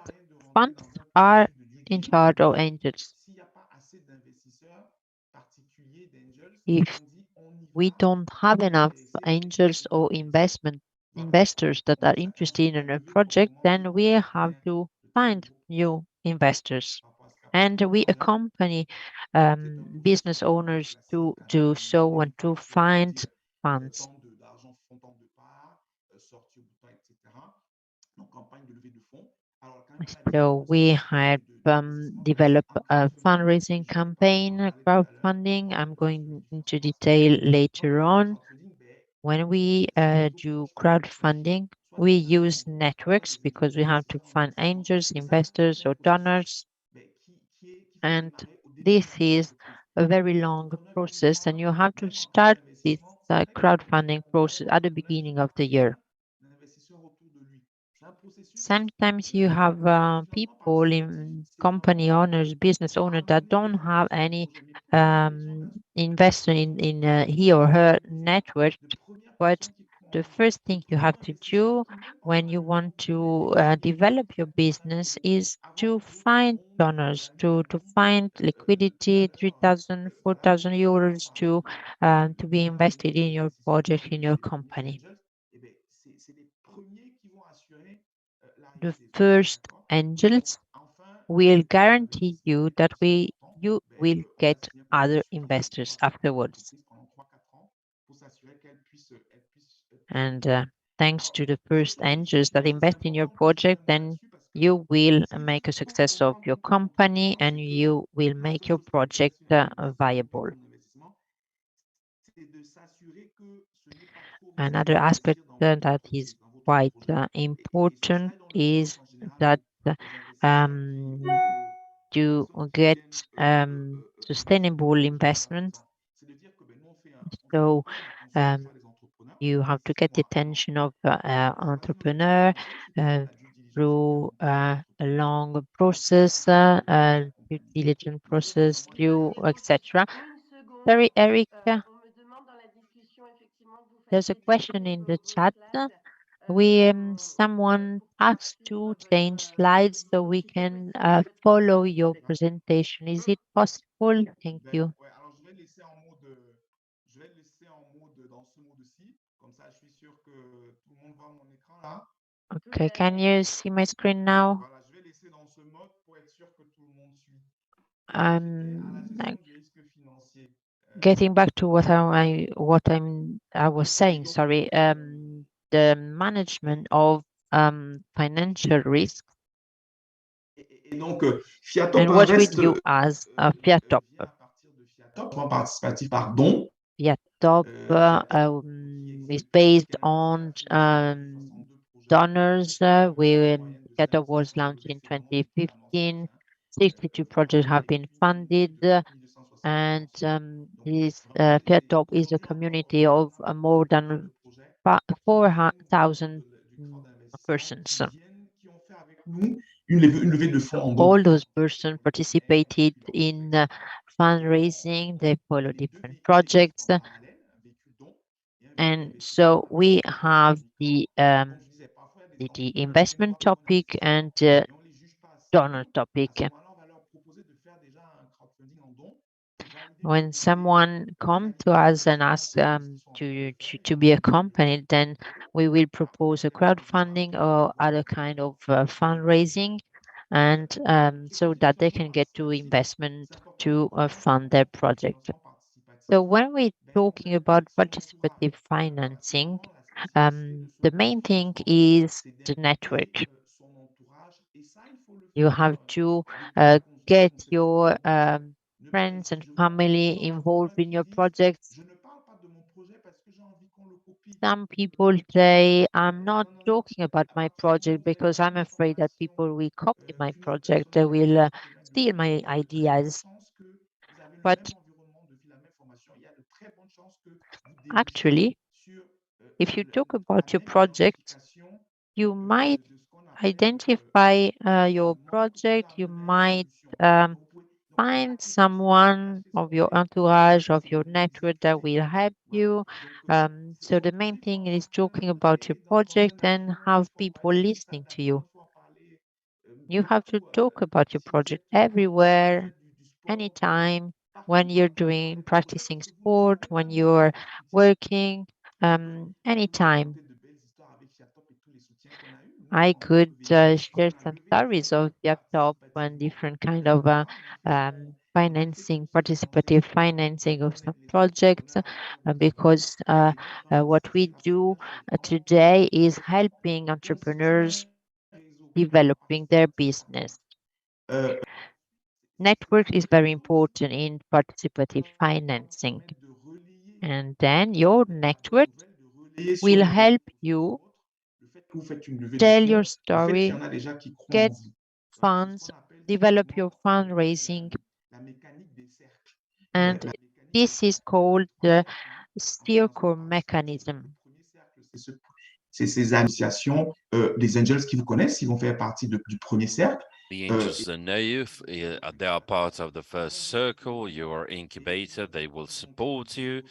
funds are in charge of angels. If we don't have enough angels or investors that are interested in a project, then we have to find new investors. And we accompany business owners to do so and to find funds. So we have developed a fundraising campaign, crowdfunding. I'm going into detail later on. When we do crowdfunding, we use networks because we have to find angels, investors, or donors. And this is a very long process, and you have to start this crowdfunding process at the beginning of the year. Sometimes you have people in company owners, business owners that don't have any investor in he or her network, but the first thing you have to do when you want to develop your business is to find donors, to find liquidity, 3,000, 4,000 euros to be invested in your project, in your company. The first angels will guarantee you that you will get other investors afterwards. And thanks to the first angels that invest in your project, then you will make a success of your company and you will make your project viable. Another aspect that is quite important is that you get sustainable investments. So you have to get the attention of entrepreneur through a long process, due diligence process, etc. Sorry, Eric. There's a question in the chat. Someone asked to change slides so we can follow your presentation. Is it possible? Thank you. Je vais le laisser en mode dans ce mode-ci. Comme ça, je suis sûr que tout le monde voit mon écran là. Okay, can you see my screen now? Voilà, je vais laisser dans ce mode pour être sûr que tout le monde suit. Getting back to what I was saying, sorry, the management of financial risk. Et donc, FIATOP and what we do as a FIATOP. Participatif par don. FIATOP is based on donors. FIATOP was launched in 2015. 62 projects have been funded, and this FIATOP is a community of more than 4,000 persons. All those persons participated in fundraising. They follow different projects. And so we have the investment topic and donor topic. When someone comes to us and asks to be accompanied, then we will propose a crowdfunding or other kind of fundraising, and so that they can get to investment to fund their project. So when we're talking about participative financing, the main thing is the network. You have to get your friends and family involved in your projects. Some people say, I'm not talking about my project because I'm afraid that people will copy my project, they will steal my ideas. But actually, if you talk about your project, you might identify your project, you might find someone of your entourage, of your network that will help you. So the main thing is talking about your project and have people listening to you. You have to talk about your project everywhere, anytime, when you're practicing sport, when you're working, anytime. I could share some stories of FIATOP and different kind of financing, participative financing of some projects, because what we do today is helping entrepreneurs developing their business. Network is very important in participative financing. And then your network will help you tell your story, get funds, develop your fundraising. And this is called the circle mechanism. C'est ces associations, des angels qui vous connaissent, ils vont faire partie du premier cercle. The angels that know you, they are part of the first circle, your incubator, they will support you,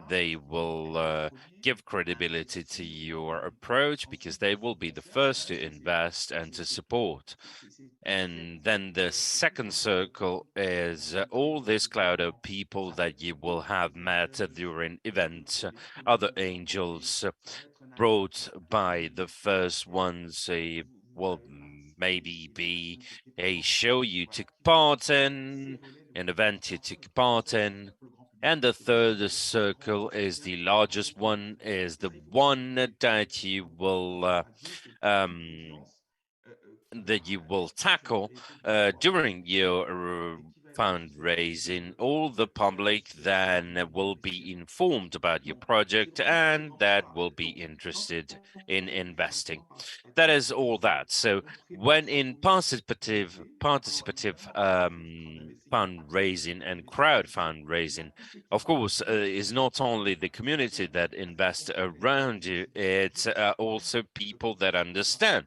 they will give credibility to your approach because they will be the first to invest and to support. And then the second circle is all this cloud of people that you will have met during events, other angels brought by the first ones, will maybe be a show you took part in, an event you took part in. And the third circle is the largest one, is the one that you will tackle during your fundraising. All the public then will be informed about your project and that will be interested in investing. That is all that. So when in participative fundraising and crowd fundraising, of course, is not only the community that invests around you, it's also people that understand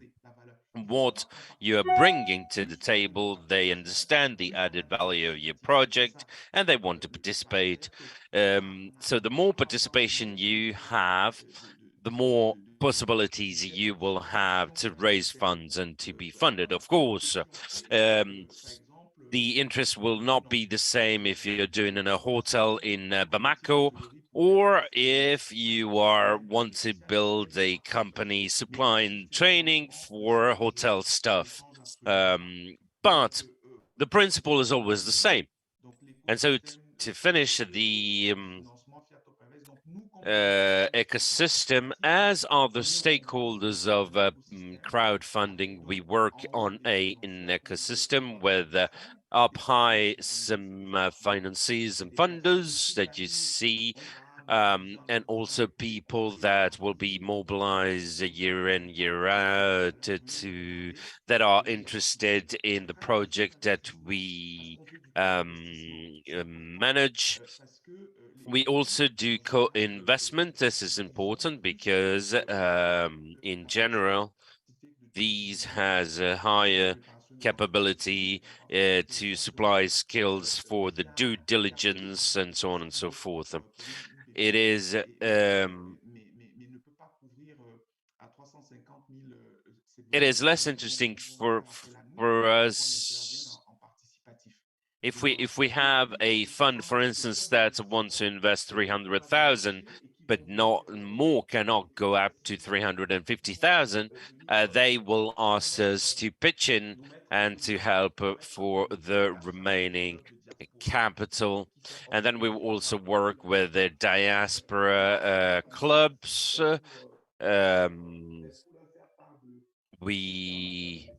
what you are bringing to the table. They understand the added value of your project and they want to participate. So the more participation you have, the more possibilities you will have to raise funds and to be funded. Of course, the interest will not be the same if you're doing in a hotel in Bamako, or if you want to build a company supplying training for hotel stuff. But the principle is always the same. And so to finish, the ecosystem, as are the stakeholders of crowdfunding, we work on an ecosystem with up high some financiers and funders that you see, and also people that will be mobilized year in, year out that are interested in the project that we manage. We also do co-investment. This is important because in general, these has a higher capability to supply skills for the due diligence and so on and so forth. It is less interesting for us, if we have a fund, for instance, that wants to invest 300,000, but not more cannot go up to 350,000, they will ask us to pitch in and to help for the remaining capital. And then we will also work with the diaspora clubs. We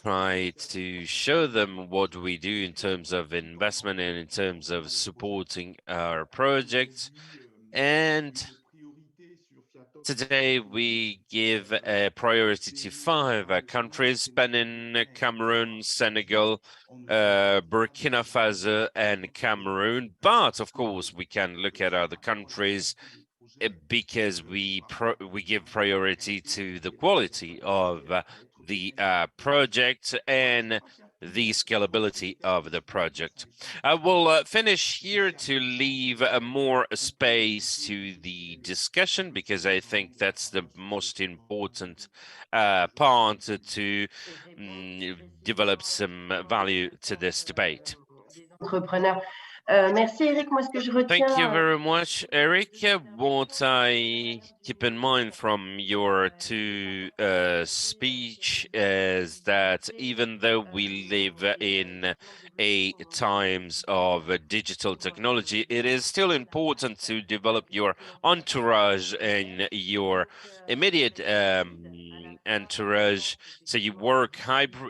try to show them what we do in terms of investment and in terms of supporting our projects. And today we give a priority to 5 countries: Benin, Cameroon, Senegal, Burkina Faso, and Cameroon. But of course, we can look at other countries because we give priority to the quality of the project and the scalability of the project. I will finish here to leave more space to the discussion, because I think that's the most important part to develop some value to this debate. Entrepreneurs. Merci Eric. Moi, ce que je retiens. Thank you very much, Eric. What I keep in mind from your speech is that even though we live in times of digital technology, it is still important to develop your entourage and your immediate entourage. So you work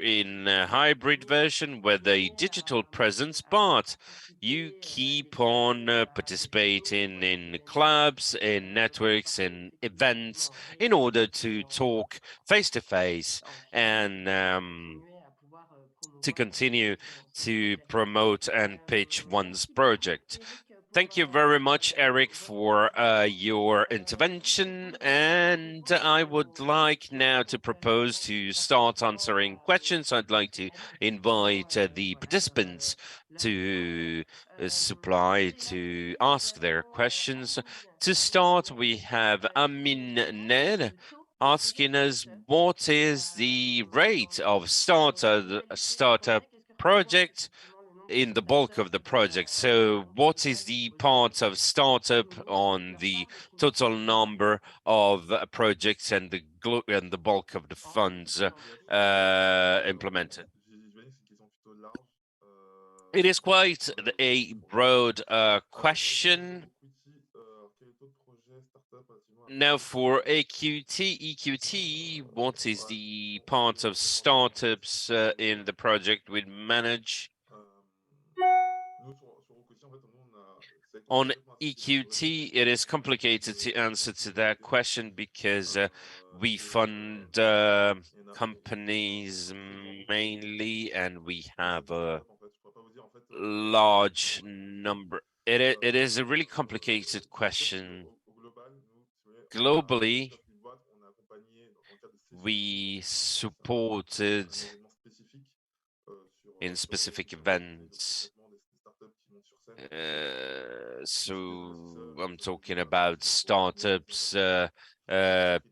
in a hybrid version with a digital presence, but you keep on participating in clubs, in networks, in events, in order to talk face to face and to continue to promote and pitch one's project. Thank you very much, Eric, for your intervention. And I would like now to propose to start answering questions. I'd like to invite the participants to ask their questions. To start, we have Amin Ned asking us, what is the rate of startup project in the bulk of the project? So what is the part of startup on the total number of projects and the bulk of the funds implemented? It is quite a broad question. Now, for EuroQuity, what is the part of startups in the project we manage? On EuroQuity, it is complicated to answer to that question because we fund companies mainly, and we have a large number. It is a really complicated question. Globally, we supported in specific events. So I'm talking about startups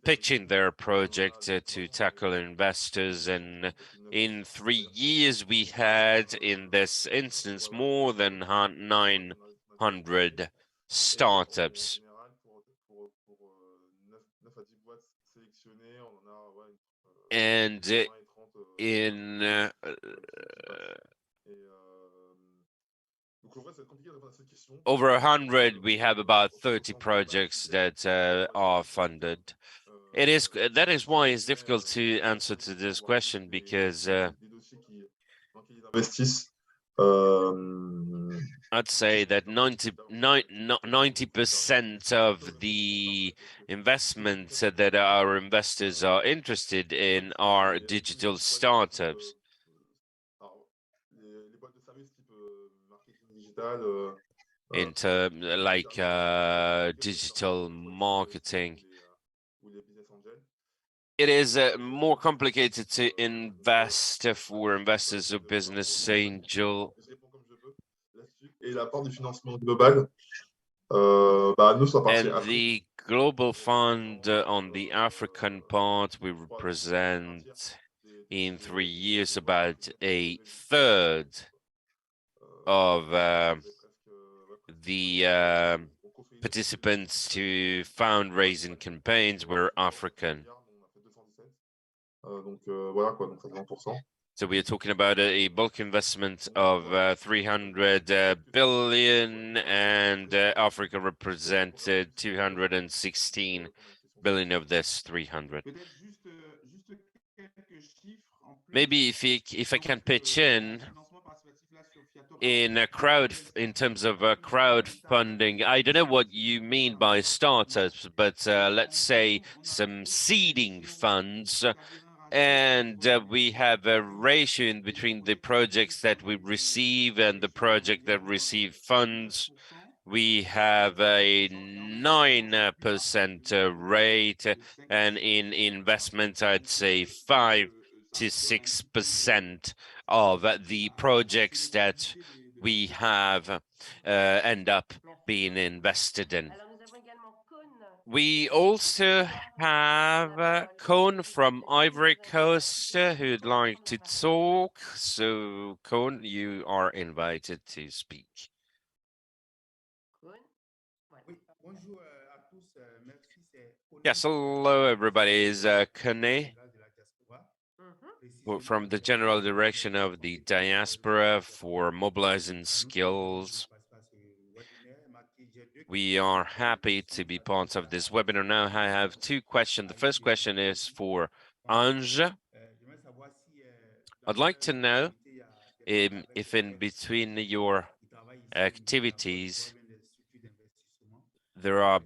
pitching their project to tackle investors, and in 3 years we had, in this instance, more than 900 startups. And in over 100, we have about 30 projects that are funded. That is why it's difficult to answer to this question, because I'd say that 90% of the investments that our investors are interested in are digital startups. In terms like digital marketing. It is more complicated to invest for investors or business angel. And the global fund on the African part, we represent in 3 years about a third of the participants to fundraising campaigns were African. So we are talking about a bulk investment of 300 billion, and Africa represented 216 billion of this 300. Maybe if I can pitch in in terms of crowdfunding, I don't know what you mean by startups, but let's say some seeding funds. And we have a ratio in between the projects that we receive and the project that receive funds. We have a 9% rate, and in investment, I'd say 5 to 6% of the projects that we have end up being invested in. We also have Koen from Ivory Coast who'd like to talk. So, Koen, you are invited to speak. Yes, hello, everybody. Is Koen from the General Direction of the Diaspora for Mobilizing Skills. We are happy to be part of this webinar. Now, I have two questions. The first question is for Ange. I'd like to know if in between your activities, there are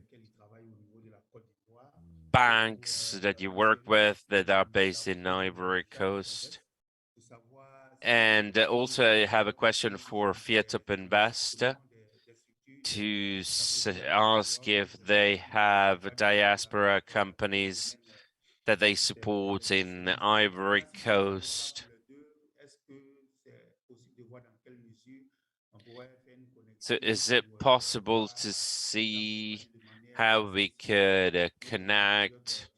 banks that you work with that are based in Ivory Coast. And also I have a question for FIATOP Invest to ask if they have diaspora companies that they support in Ivory Coast. So is it possible to see how we could connect?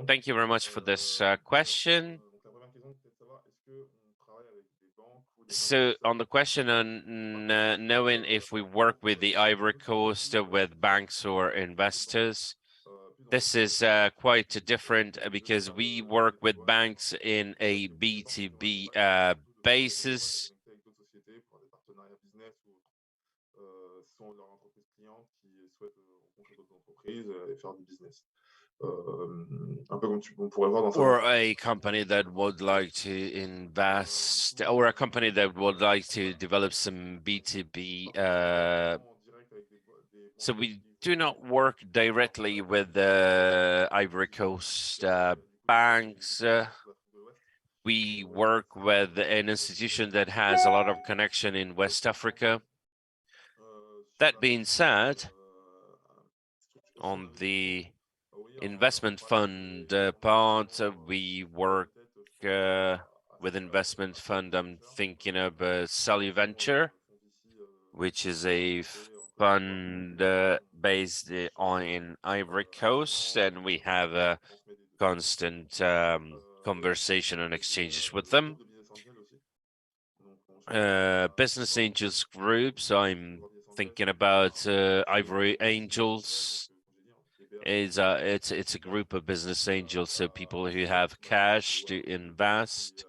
Thank you very much for this question. So on the question on knowing if we work with the Ivory Coast with banks or investors, this is quite different because we work with banks in a B2B basis. Or a company that would like to invest, or a company that would like to develop some B2B. So we do not work directly with the Ivory Coast banks. We work with an institution that has a lot of connection in West Africa. That being said, on the investment fund part, we work with investment fund. I'm thinking of Venture, which is a fund based in Ivory Coast, and we have a constant conversation and exchanges with them. Business angels groups, I'm thinking about Ivory Angels. It's a group of business angels, so people who have cash to invest.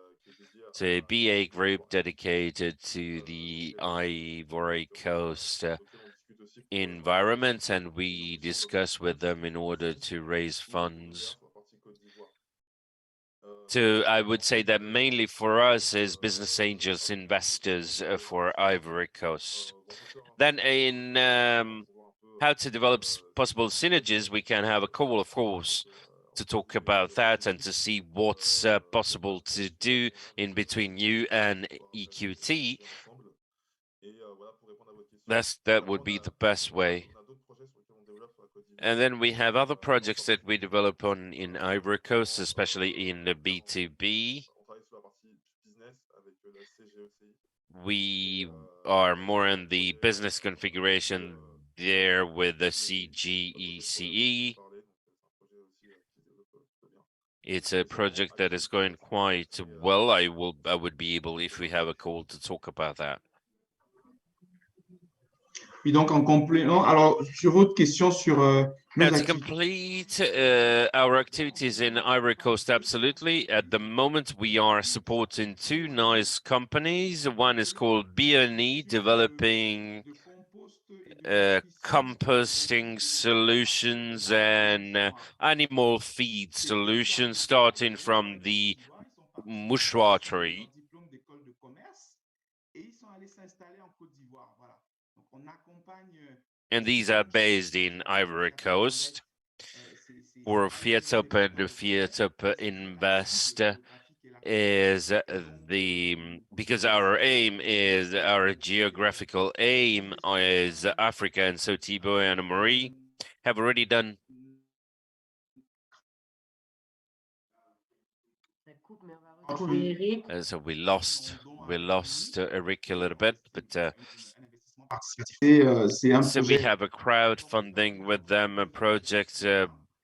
It's a BA group dedicated to the Ivory Coast environment, and we discuss with them in order to raise funds. So I would say that mainly for us is business angels investors for Ivory Coast. Then in how to develop possible synergies, we can have a call, of course, to talk about that and to see what's possible to do in between you and EQT. That would be the best way. And then we have other projects that we develop in Ivory Coast, especially in the B2B. We are more in the business configuration there with the CGECE. It's a project that is going quite well. I would be able, if we have a call, to talk about that. Et donc, en complément, alors, sur votre question sur Now, to complete our activities in Ivory Coast, absolutely. At the moment, we are supporting two nice companies. One is called BNE, developing composting solutions and animal feed solutions, starting from the mouchoir tree. And these are based in Ivory Coast. For FIATOP and FIATOP Invest is because our aim is, our geographical aim is Africa, and so Thibaut and Marie have already done. So we lost Eric a little bit, but so we have a crowdfunding with them, a project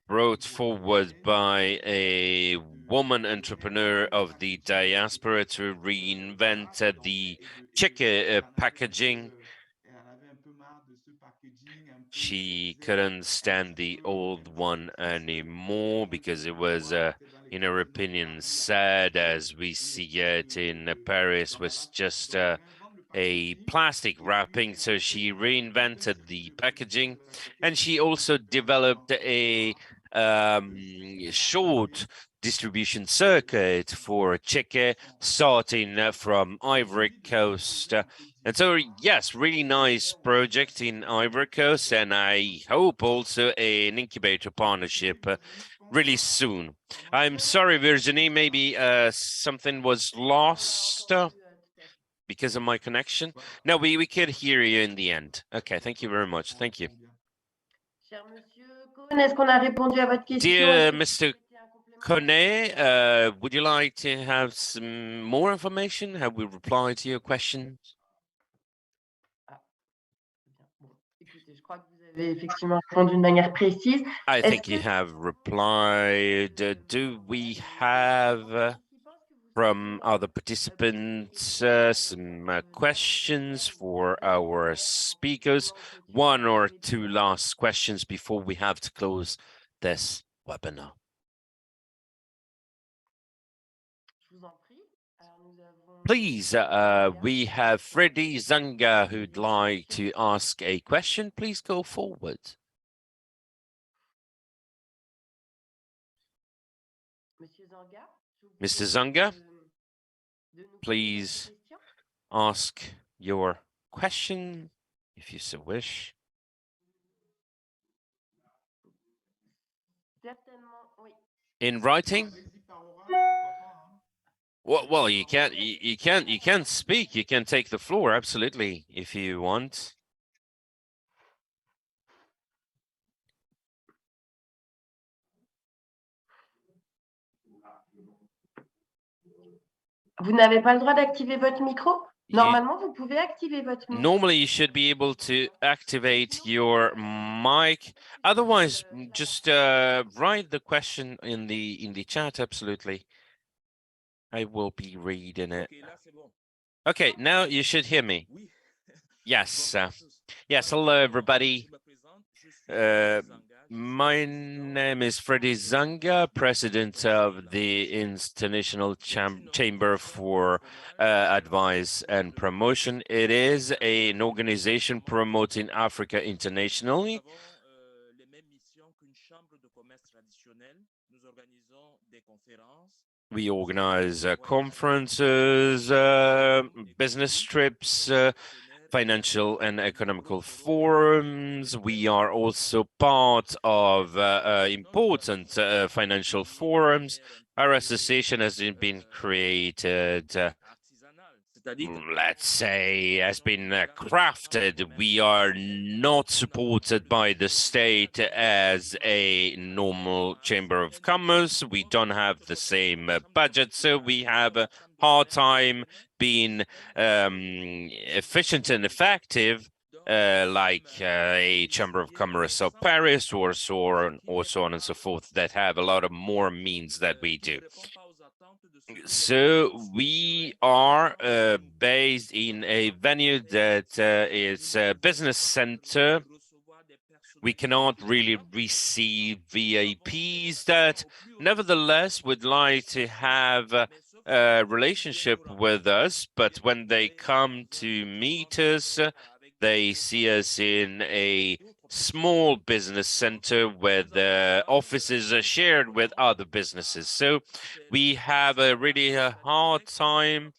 brought forward by a woman entrepreneur of the diaspora to reinvent the chicken packaging. She couldn't stand the old one anymore because it was, in her opinion, sad as we see it in Paris, was just a plastic wrapping. So she reinvented the packaging, and she also developed a short distribution circuit for chicken, starting from Ivory Coast. And so, yes, really nice project in Ivory Coast, and I hope also an incubator partnership really soon. I'm sorry, Virginie, maybe something was lost because of my connection. No, we could hear you in the end. Okay, thank you very much. Thank you. Dear Mr. Kone, would you like to have some more information? Have we replied to your questions? I think you have replied. Do we have from other participants some questions for our speakers? One or two last questions before we have to close this webinar. Please, we have Freddy Zanga who'd like to ask a question. Please go forward. Mr. Zanga, please ask your question if you so wish. In writing? Well, you can't speak. You can take the floor, absolutely, if you want. Vous n'avez pas le droit d'activer votre micro? Normalement, vous pouvez activer votre micro. Normally, you should be able to activate your mic. Otherwise, just write the question in the chat. Absolutely, I will be reading it. Okay, now you should hear me. Yes. Yes. Hello, everybody. My name is Freddy Zanga, president of the International Chamber for Advice and Promotion. It is an organization promoting Africa internationally. We organize conferences, business trips, financial and economical forums. We are also part of important financial forums. Our association has been created, let's say, has been crafted. We are not supported by the state as a normal chamber of commerce. We don't have the same budget, so we have a hard time being efficient and effective. like a Chamber of Commerce of Paris or so on and so forth, that have a lot of more means that we do. So we are based in a venue that is a business center. We cannot really receive VIPs that nevertheless would like to have a relationship with us, but when they come to meet us, they see us in a small business center where the offices are shared with other businesses. So we have a really hard time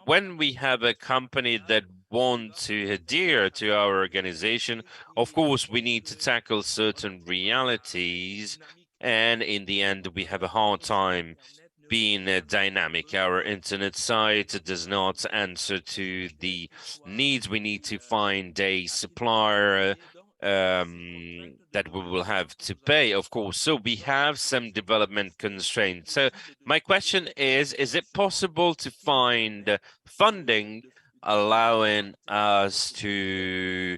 when we have a company that want to adhere to our organization. Of course, we need to tackle certain realities, and in the end, we have a hard time being dynamic. Our internet site does not answer to the needs. We need to find a supplier that we will have to pay, of course. So we have some development constraints. So my question is it possible to find funding allowing us to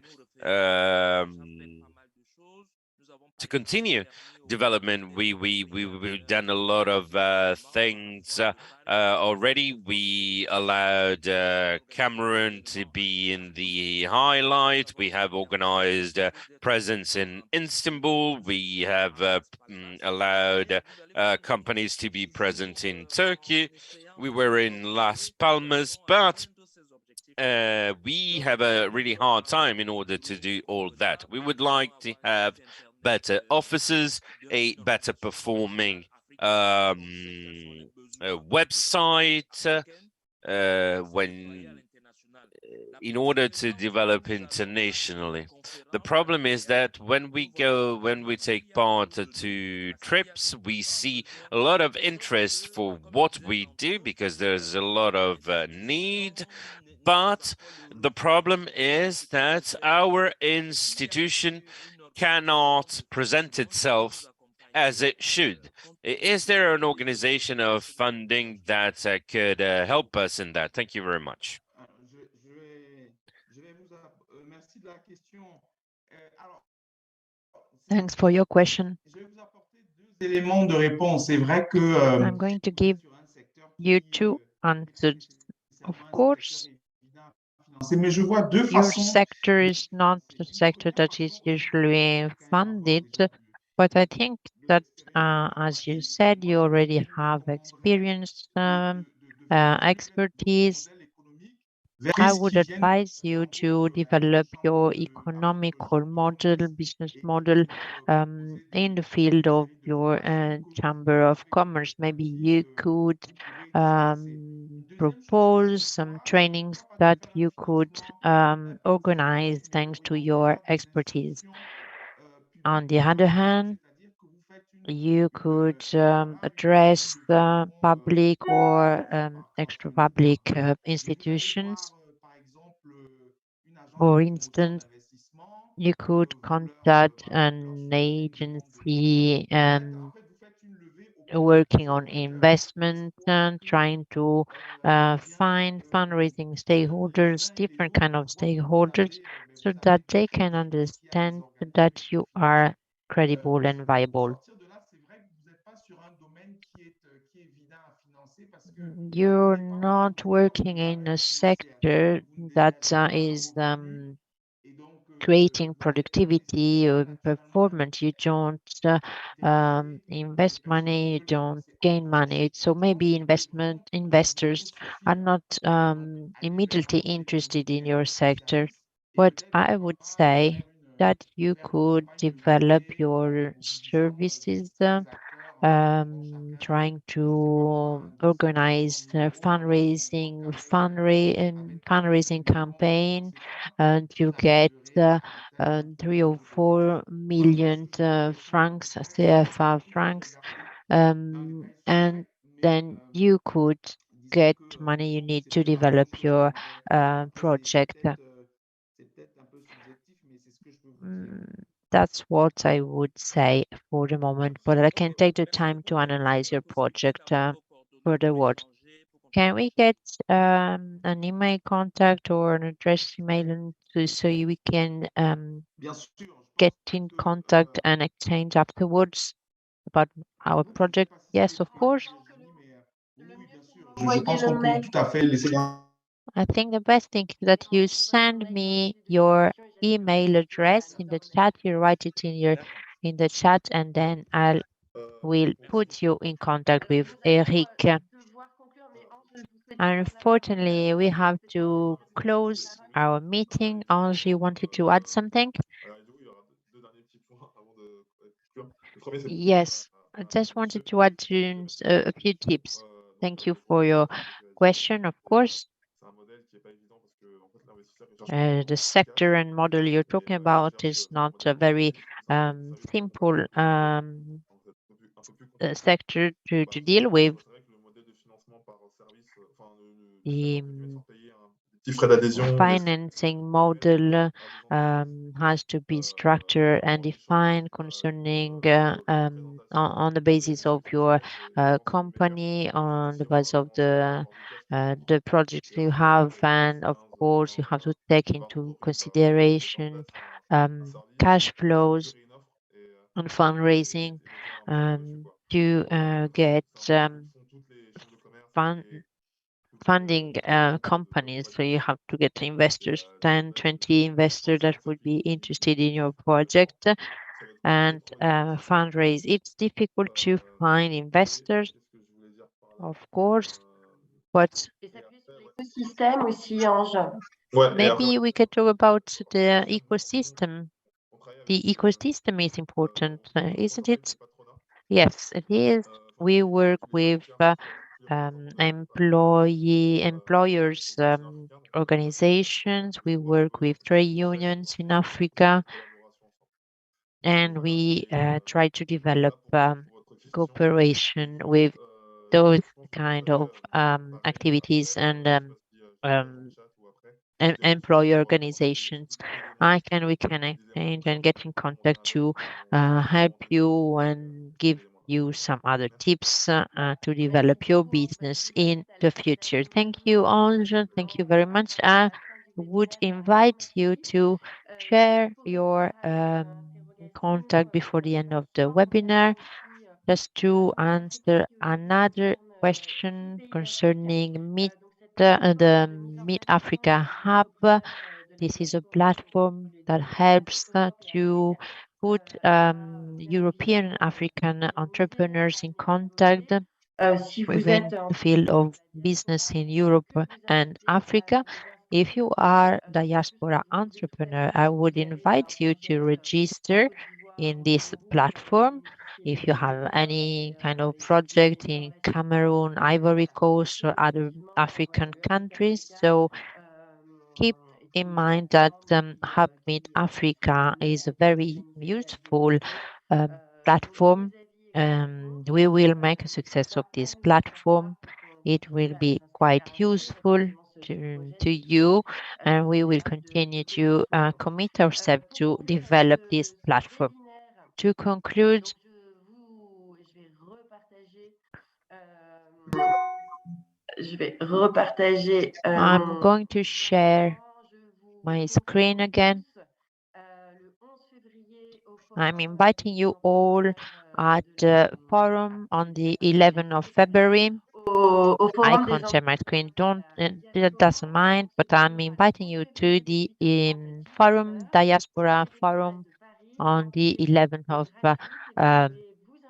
continue development? We've done a lot of things already. We allowed Cameroon to be in the highlight. We have organized presence in Istanbul. We have allowed companies to be present in Turkey. We were in Las Palmas, but we have a really hard time in order to do all that. We would like to have better offices, a better performing website, in order to develop internationally. The problem is that when we take part to trips, we see a lot of interest for what we do because there's a lot of need. But the problem is that our institution cannot present itself as it should. Is there an organization of funding that could help us in that? Thank you very much. Thanks for your question. I'm going to give you two answers. Of course, your sector is not a sector that is usually funded, but I think that, as you said, you already have experience, expertise. I would advise you to develop your economical model, business model, in the field of your Chamber of Commerce. Maybe you could propose some trainings that you could organize thanks to your expertise. On the other hand, you could address public or extra public institutions. For instance, you could contact an agency working on investment and trying to find fundraising stakeholders, different kind of stakeholders, so that they can understand that you are credible and viable. You're not working in a sector that is creating productivity or performance. You don't invest money, you don't gain money. So maybe investors are not immediately interested in your sector. But I would say that you could develop your services, trying to organize fundraising campaign, and you get 3 or 4 million francs, CFA francs, and then you could get money you need to develop your project. That's what I would say for the moment, but I can take the time to analyze your project furtherward. Can we get an email contact or an address email so we can get in contact and exchange afterwards about our project? Yes, of course. Je pense qu'on peut tout à fait laisser. I think the best thing is that you send me your email address in the chat. You write it in the chat, and then I will put you in contact with Eric. Unfortunately, we have to close our meeting. Ange, you wanted to add something? Yes, I just wanted to add a few tips. Thank you for your question, of course. The sector and model you're talking about is not a very simple sector to deal with. The financing model has to be structured and defined concerning on the basis of your company, on the basis of the projects you have, and of course you have to take into consideration cash flows and fundraising to get funding companies. So you have to get investors, 10, 20 investors that would be interested in your project and fundraise. It's difficult to find investors, of course, but L'écosystème aussi, Ange. maybe we could talk about the ecosystem. The ecosystem is important, isn't it? Yes, it is. We work with employers organizations. We work with trade unions in Africa, and we try to develop cooperation with those kind of activities and employee organizations. We can exchange and get in contact to help you and give you some other tips to develop your business in the future. Thank you, Ange. Thank you very much. I would invite you to share your contact before the end of the webinar, just to answer another question concerning the Mid Africa Hub. This is a platform that helps to put European and African entrepreneurs in contact within the field of business in Europe and Africa. If you are diaspora entrepreneur, I would invite you to register in this platform. If you have any kind of project in Cameroon, Ivory Coast, or other African countries, so keep in mind that Hub Mid Africa is a very useful platform. We will make a success of this platform. It will be quite useful to you, and we will continue to commit ourselves to develop this platform. To conclude, I'm going to share my screen again. I'm inviting you all at the forum on the 11th of February. I can't share my screen, that doesn't mind, but I'm inviting you to the forum, Diaspora Forum, on the 11th of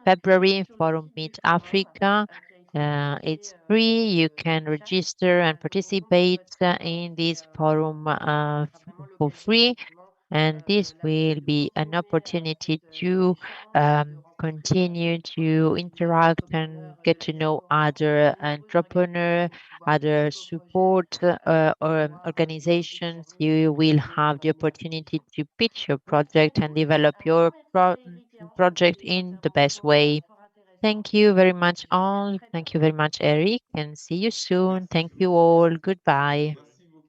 February, Forum Mid Africa. It's free. You can register and participate in this forum for free. And this will be an opportunity to continue to interact and get to know other entrepreneurs, other support or organizations. You will have the opportunity to pitch your project and develop your project in the best way. Thank you very much, all. Thank you very much, Eric, and see you soon. Thank you all. Goodbye.